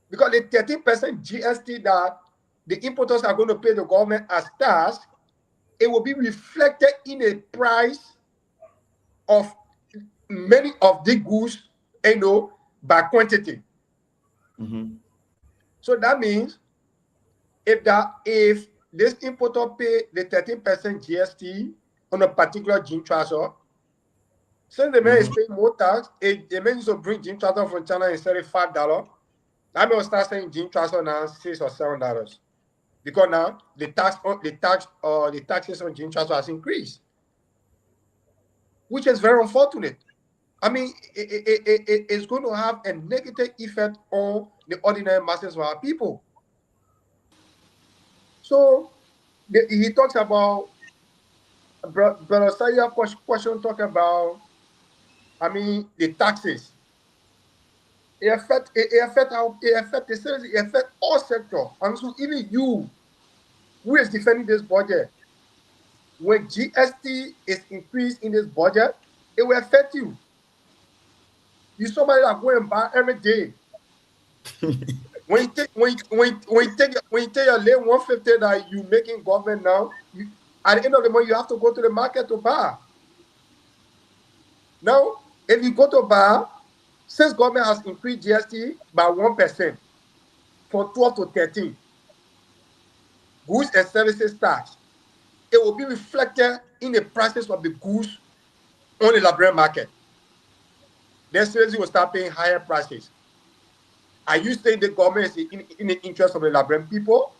Because the 13% GST that the importers are going to pay the government as tax, it will be reflected in the price of many of the goods, by quantity. So that means if this importer pay the 13% GST on a particular jean trouser, since the man is paying more tax, the man needs to bring jean trouser from China instead of $5. That man will start selling jean trouser now $6 or $7. Because now the taxes on jean trouser has increased, which is very unfortunate. I mean, it's going to have a negative effect on the ordinary masses of our people. So he talks about, Brother Saya question talk about, the taxes. It affect the citizens, it affect all sectors. And so even you, who is defending this budget, when GST is increased in this budget, it will affect you. You somebody that go and buy every day. When you take your lay 150 that you making government now, at the end of the month you have to go to the market to buy. Now, if you go to buy, since government has increased GST by 1% from 12 to 13, goods and services tax, it will be reflected in the prices of the goods on the Liberian market. Then seriously will start paying higher prices. Are you saying the government is in the interest of the Liberian people?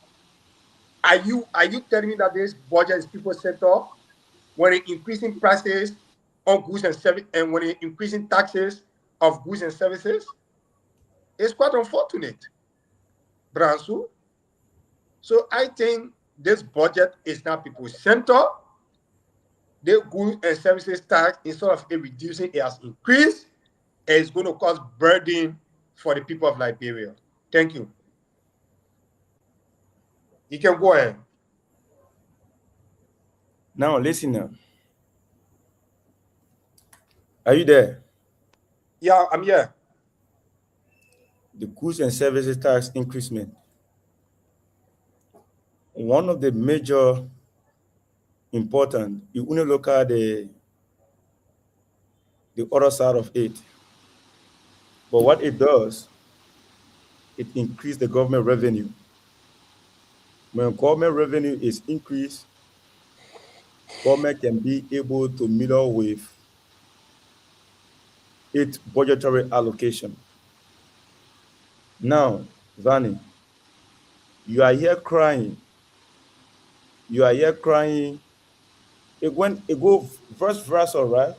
Are you telling me that this budget is people center when it increasing prices on goods and services, and when it increasing taxes of goods and services? It's quite unfortunate, Bransu. So I think this budget is now people center. The goods and services tax, instead of it reducing, it has increased. And it's going to cause burden for the people of Liberia. Thank you. You can go ahead. Now listen now. Are you there? Yeah, I'm here. The goods and services tax increasement. One of the major important, you only look at the other side of it. But what it does, it increases the government revenue. When government revenue is increased, government can be able to meet up with its budgetary allocation. Now, Vani, you are here crying. You are here crying. It go verse, all right?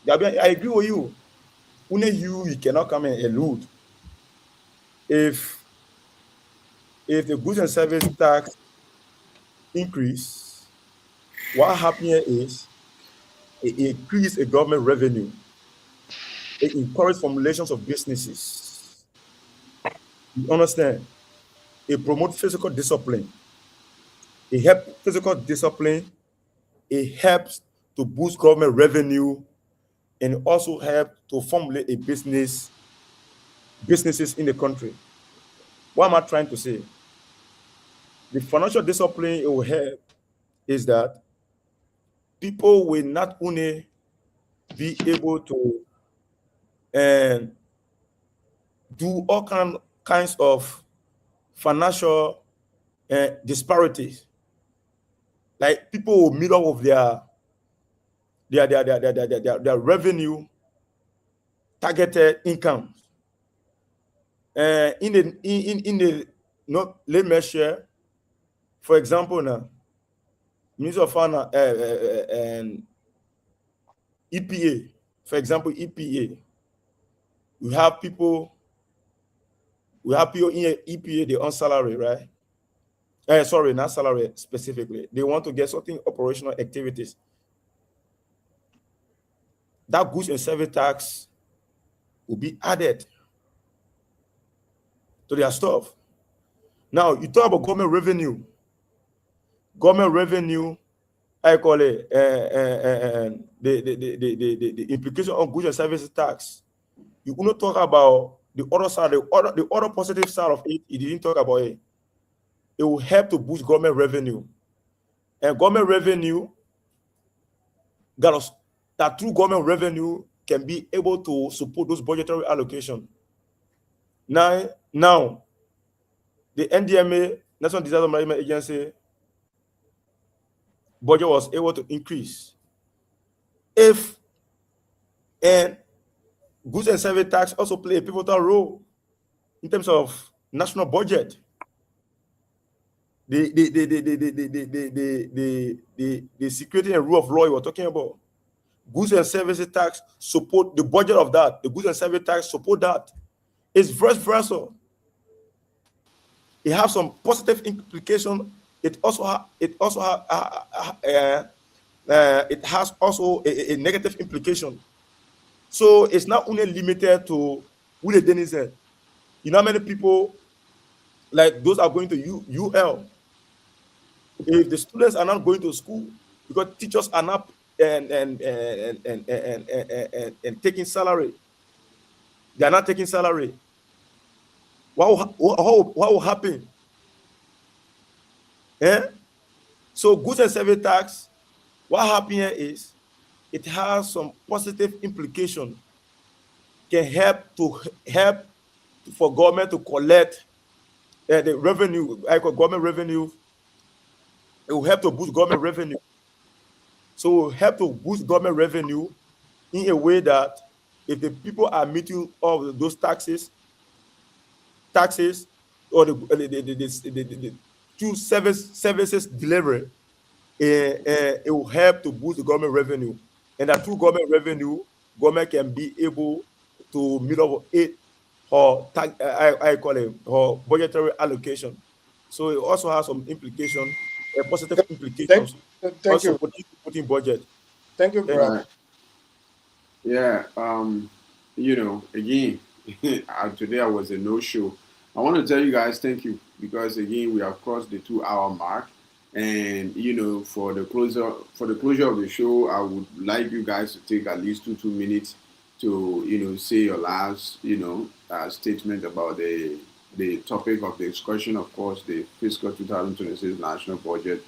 I agree with you. Only you cannot come and elude. If the goods and service tax increase, what happens here is it increase a government revenue. It encourages formulations of businesses. You understand? It promotes physical discipline. It helps physical discipline. It helps to boost government revenue, and it also helps to formulate a businesses in the country. What am I trying to say? The financial discipline it will help is that people will not only be able to do all kinds of financial disparities. Like people will meet up with their revenue targeted incomes. In the let me share, for example, now Minister of Finance and EPA for example, EPA. We have people in EPA, they're on salary, right? Sorry, not salary specifically. They want to get something operational activities. That goods and service tax will be added to their stuff. Now, you talk about government revenue. Government revenue, I call it the implication on goods and services tax. You could not talk about the other side, the other positive side of it. You didn't talk about it. It will help to boost government revenue. And government revenue, that through government revenue can be able to support those budgetary allocation. Now, the NDMA, National Disaster Management Agency, budget was able to increase. And goods and service tax also play a pivotal role in terms of national budget. The security and rule of law you were talking about. Goods and services tax support the budget of that. The goods and service tax support that. It's vice versa. It has some positive implication. It has also a negative implication. So it's not only limited to who the denizen. You know how many people, like those are going to UL. If the students are not going to school because teachers are not and taking salary, they are not taking salary. What will happen? So goods and service tax, what happens here is it has some positive implication. Can help for government to collect the revenue, government revenue. It will help to boost government revenue. So it will help to boost government revenue in a way that if the people are meeting all of those taxes or the through services delivery, it will help to boost the government revenue. And that through government revenue, government can be able to meet up it or or budgetary allocation. So it also has some implication, positive implications. Thank you. Supporting budget. Thank you, Brad. Yeah. Again, today I was a no-show. I want to tell you guys thank you because again we have crossed the 2-hour mark, and for the closure of the show, I would like you guys to take at least 2 minutes to say your last statement about the topic of the discussion, of course, the fiscal 2026 national budget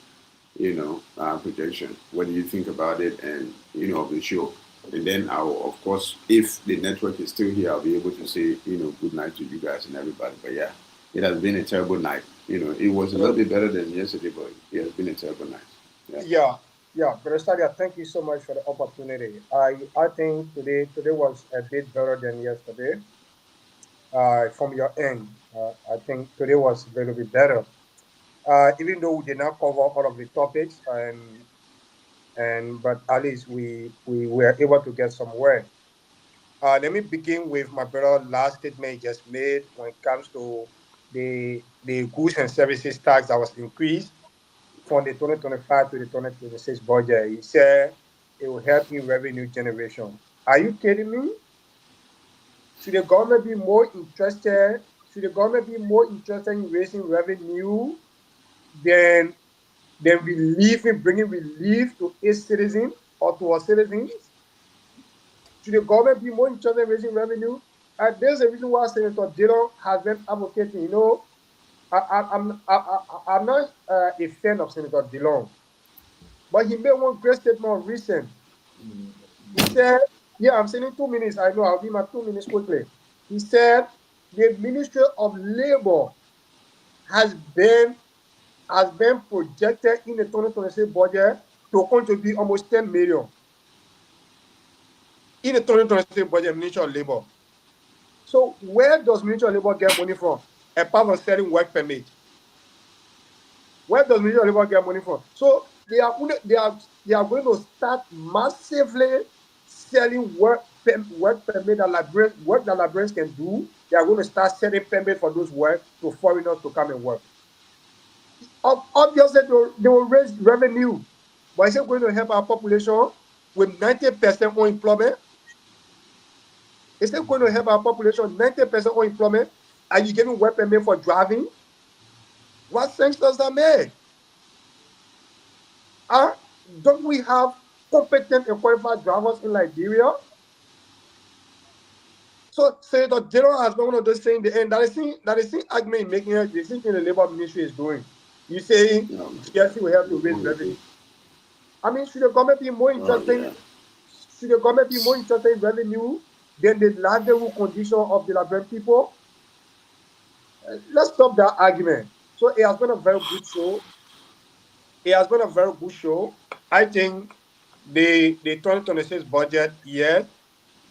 projection. What do you think about it, and of the show? And then I'll, of course, if the network is still here, I'll be able to say, good night to you guys and everybody. But yeah, it has been a terrible night. It was a little bit better than yesterday, but it has been a terrible night. Yeah. Brother Stadia, thank you so much for the opportunity. I think today was a bit better than yesterday. From your end, I think today was a little bit better. Even though we did not cover all of the topics, but at least we were able to get somewhere. Let me begin with my brother last statement he just made when it comes to the goods and services tax that was increased from the 2025 to the 2026 budget. He said it will help in revenue generation. Are you kidding me? Should the government be more interested? Should the government be more interested in raising revenue than bringing relief to its citizens or to our citizens? Should the government be more interested in raising revenue? There's a reason why Senator Dillon has been advocating. I'm not a fan of Senator Dillon, but he made one great statement recent. He said, I'm saying 2 minutes. I know, I'll give my 2 minutes quickly. He said the Ministry of Labor has been projected in the 2026 budget to contribute almost 10 million in the 2026 budget, Ministry of Labor. So where does Ministry of Labor get money from apart from selling work permit? Where does Ministry of Labor get money from? So they are going to start massively selling work permit that librarians can do. They are going to start selling permit for those work to foreigners to come and work. Obviously, they will raise revenue, but is it going to help our population with 90% unemployment? Is it going to help our population 90% unemployment? Are you giving work permit for driving? What sense does that make? Don't we have competent and qualified drivers in Liberia? So Senator General has been one of those saying the end that is the argument making here, the same thing the labor ministry is doing. You saying GSC will have to raise revenue. I mean, should the government be more interested? Should the government be more interested in revenue than the livelihood condition of the Liberian people? Let's stop that argument. So it has been a very good show. It has been a very good show. I think the 2026 budget, yes,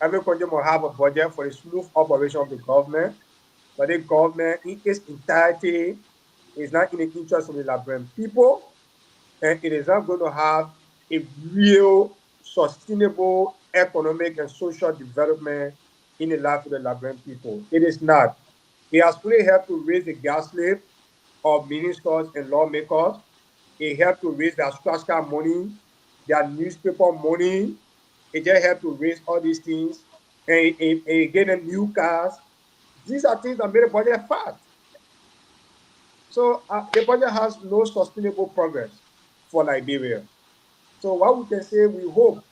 every country must have a budget for the smooth operation of the government. But the government in its entirety is not in the interest of the Liberian people, and it is not going to have a real sustainable economic and social development in the life of the Liberian people. It is not. It has really helped to raise the gas slave of ministers and lawmakers. It helped to raise their scratch card money, their newspaper money. It just helped to raise all these things and get them new cars. These are things that made the budget fat. So the budget has no sustainable progress for Liberia. So what we can say, we hope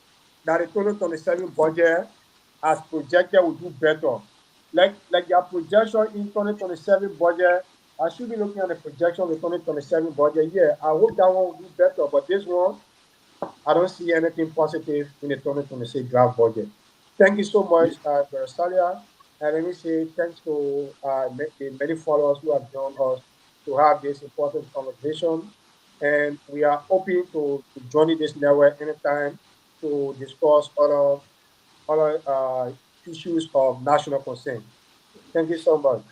that the 2027 budget, as projected, will do better. Like your projection in 2027 budget, I should be looking at the projection of the 2027 budget. Yeah, I hope that one will do better. But this one, I don't see anything positive in the 2026 draft budget. Thank you so much, Brother Salia. And let me say thanks to the many followers who have joined us to have this important conversation. And we are open to joining this network anytime to discuss other issues of national concern. Thank you so much.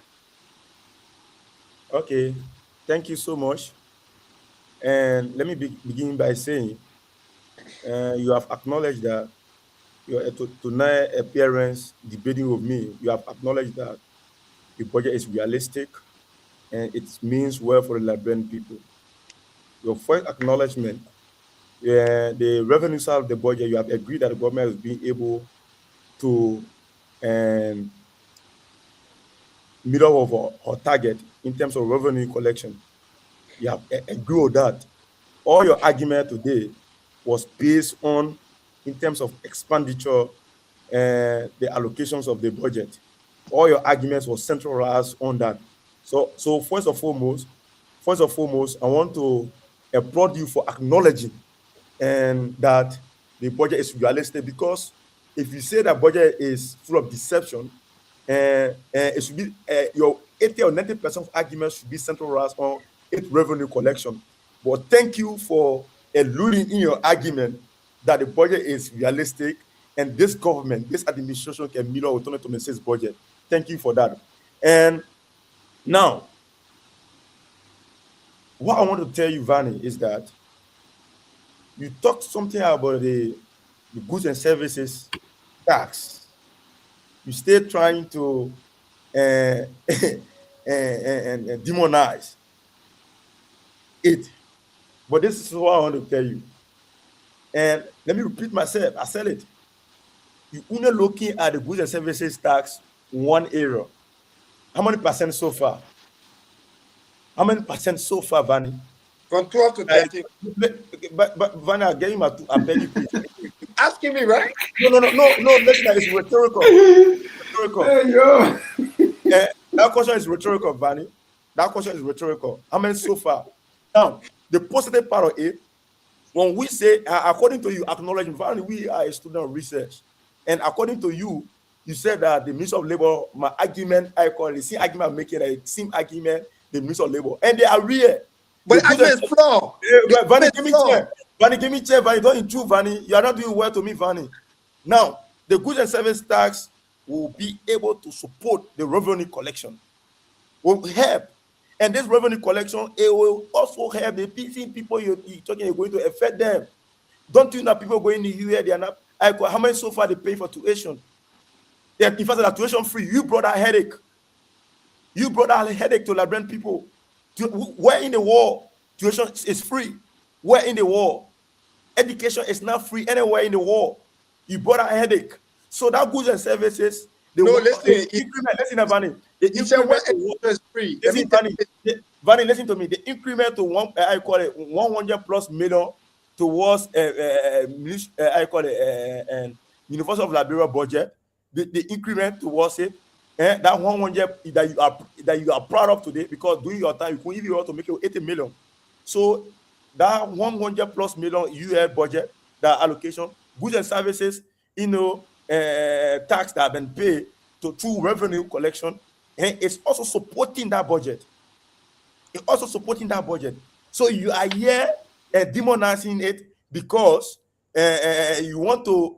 Okay, thank you so much. And let me begin by saying you have acknowledged that your tonight appearance debating with me, you have acknowledged that the budget is realistic and it means well for the Liberian people. Your first acknowledgement, the revenue side of the budget, you have agreed that the government is being able to meet up of our target in terms of revenue collection. You have agreed with that. All your argument today was based on, in terms of expenditure, the allocations of the budget. All your arguments were centralized on that. So first and foremost, I want to applaud you for acknowledging and that the budget is realistic, because if you say that budget is full of deception, it should be your 80 or 90% of arguments should be centralized on its revenue collection. But thank you for alluding in your argument that the budget is realistic and this government, this administration can meet our 2026 budget. Thank you for that. And now, what I want to tell you, Vani, is that you talked something about the goods and services tax. You still trying to demonize it. But this is what I want to tell you. And let me repeat myself. I said it. You only looking at the goods and services tax in one area. How many percent so far? How many percent so far, Vani? From 12 to 13. But Vani, I'm getting my I beg you, please. Asking me, right? No, listen, it's rhetorical. Hey, yo. That question is rhetorical, Vani. That question is rhetorical. How many so far? Now, the positive part of it, when we say, according to you, acknowledging, Vani, we are a student of research. And according to you, you said that the Minister of Labor, my argument, I call it the same argument I'm making, the same argument, the Minister of Labor. And they are real. But I just floor. Vani, give me chair. Vani, give me chair. Vani, don't intrude, Vani. You are not doing well to me, Vani. Now, the goods and service tax will be able to support the revenue collection. Will help. And this revenue collection, it will also help the people you're talking are going to affect them. Don't you know people going to here, they are not how many so far they pay for tuition? In fact, that tuition free. You brought a headache. You brought a headache to Liberian people. Where in the war tuition is free? Where in the war education is not free anywhere in the world? You brought a headache. So that goods and services, No, the listen. increment. Listen, Vani. The He said increment what to what? education is free. Listen, Vani. Vani, listen to me. The increment to I call it 100 plus million towards I call it University of Liberia budget. The increment towards it, that 100 that you are proud of today, because during your time you could even want to make it 80 million. So that 100 plus million UL budget, that allocation, goods and services, tax that have been paid to through revenue collection, and it's also supporting that budget. It's also supporting that budget. So you are here demonizing it because you want to,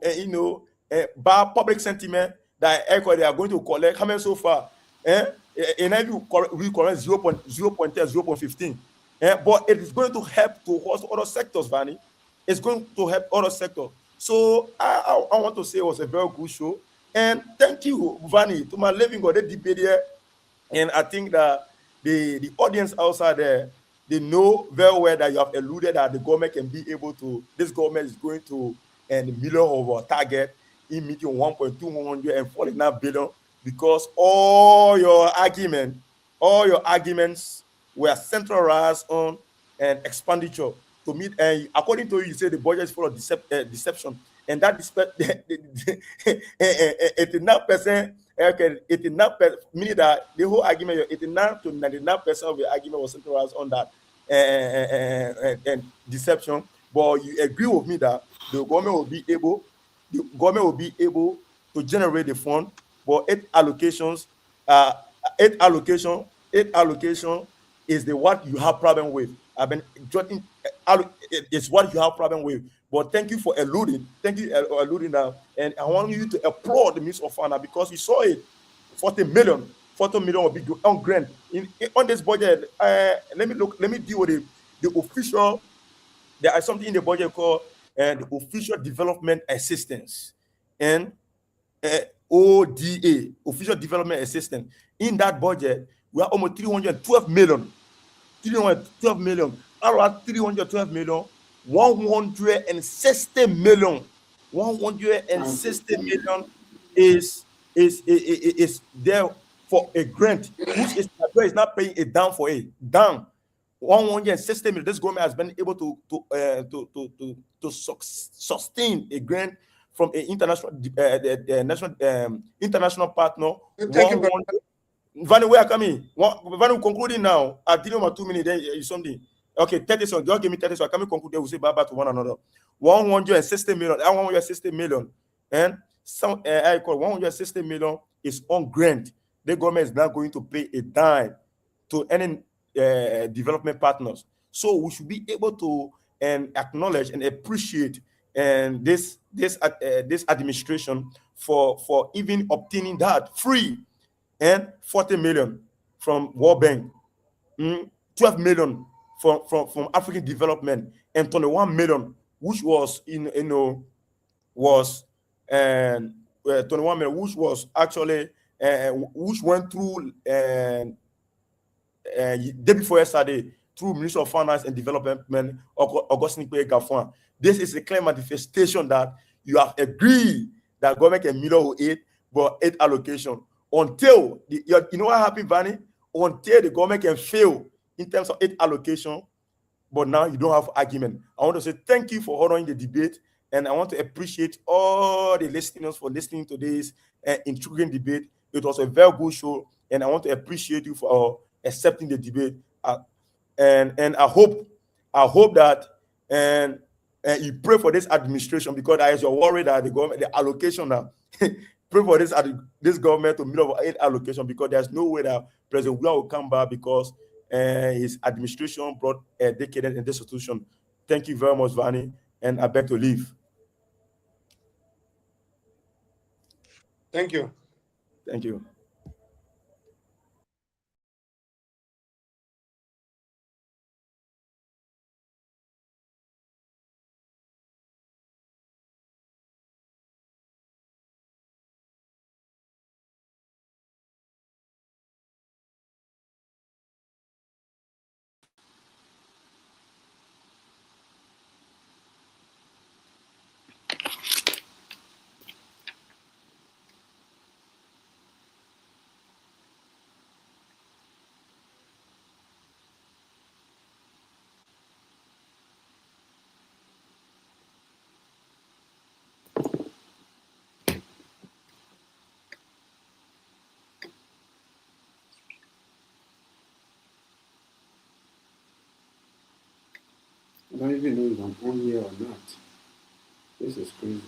buy public sentiment that they are going to collect. How many so far? And then we correct 0.15. But it is going to help to host other sectors, Vanny. It's going to help other sectors. So I want to say it was a very good show. And thank you, Vanny, to my living God, the debate here. And I think that the audience outside there, they know very well that you have alluded that the government can be able to, this government is going to and the million of our target in meeting 1.2 149 billion, because all your arguments were centralized on an expenditure to meet. And according to you say the budget is full of deception, and that 89%. Okay, 89%, meaning that the whole argument, 89 to 99% of the argument was centralized on that and deception. But you agree with me that the government will be able to generate the fund, but eight allocation is the what you have problem with. I've been jotting, it's what you have problem with. But thank you for alluding. Thank you for alluding that. And I want you to applaud the Minister of Finance, because you saw it. 40 million will be on grant on this budget. Let me deal with the official. There is something in the budget called the official development assistance, and ODA, official development assistance. In that budget, we are almost 312 million. 312 million. Out of 312 million, 160 million. 160 million is there for a grant, which is not paying it down for it. Down 160 million. This government has been able to sustain a grant from an international partner. Thank you. Vanny, where are coming? Vanny, concluding now. I didn't want 2 minutes. Then is something. Okay, 30 seconds. Just give me 30 seconds. Can we conclude? We'll say bye bye to one another. 160 million. 160 million. And some I call 160 million is on grant. The government is not going to pay a dime to any development partners. So we should be able to acknowledge and appreciate this administration for even obtaining that free, and 40 million from World Bank, 12 million from African development, and 21 million, which was 21 million, which was actually which went through day before yesterday through Minister of Finance and Development, Augustine Gafwan. This is a clear manifestation that you have agreed that government can mirror aid, but aid allocation until you know what happened, Vanny? Until the government can fail in terms of aid allocation, but now you don't have argument. I want to say thank you for honoring the debate, and I want to appreciate all the listeners for listening to this intriguing debate. It was a very good show, and I want to appreciate you for accepting the debate. And I hope that and you pray for this administration, because I was worried that the government, the allocation now. Pray for this government to meet over aid allocation, because there's no way that President Wula will come back, because his administration brought a decade in this institution. Thank you very much, Vanny, and I beg to leave. Thank you. Thank you. I don't even know if I'm on here or not. This is crazy.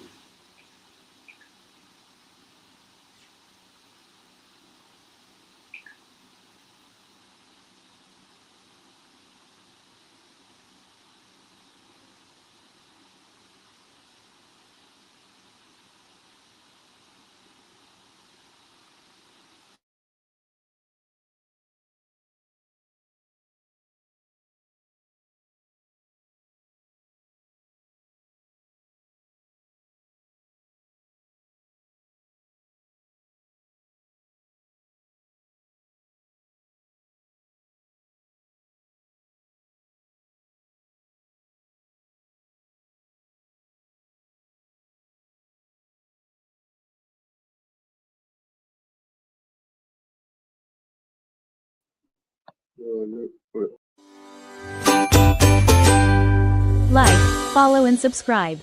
Like, follow and subscribe.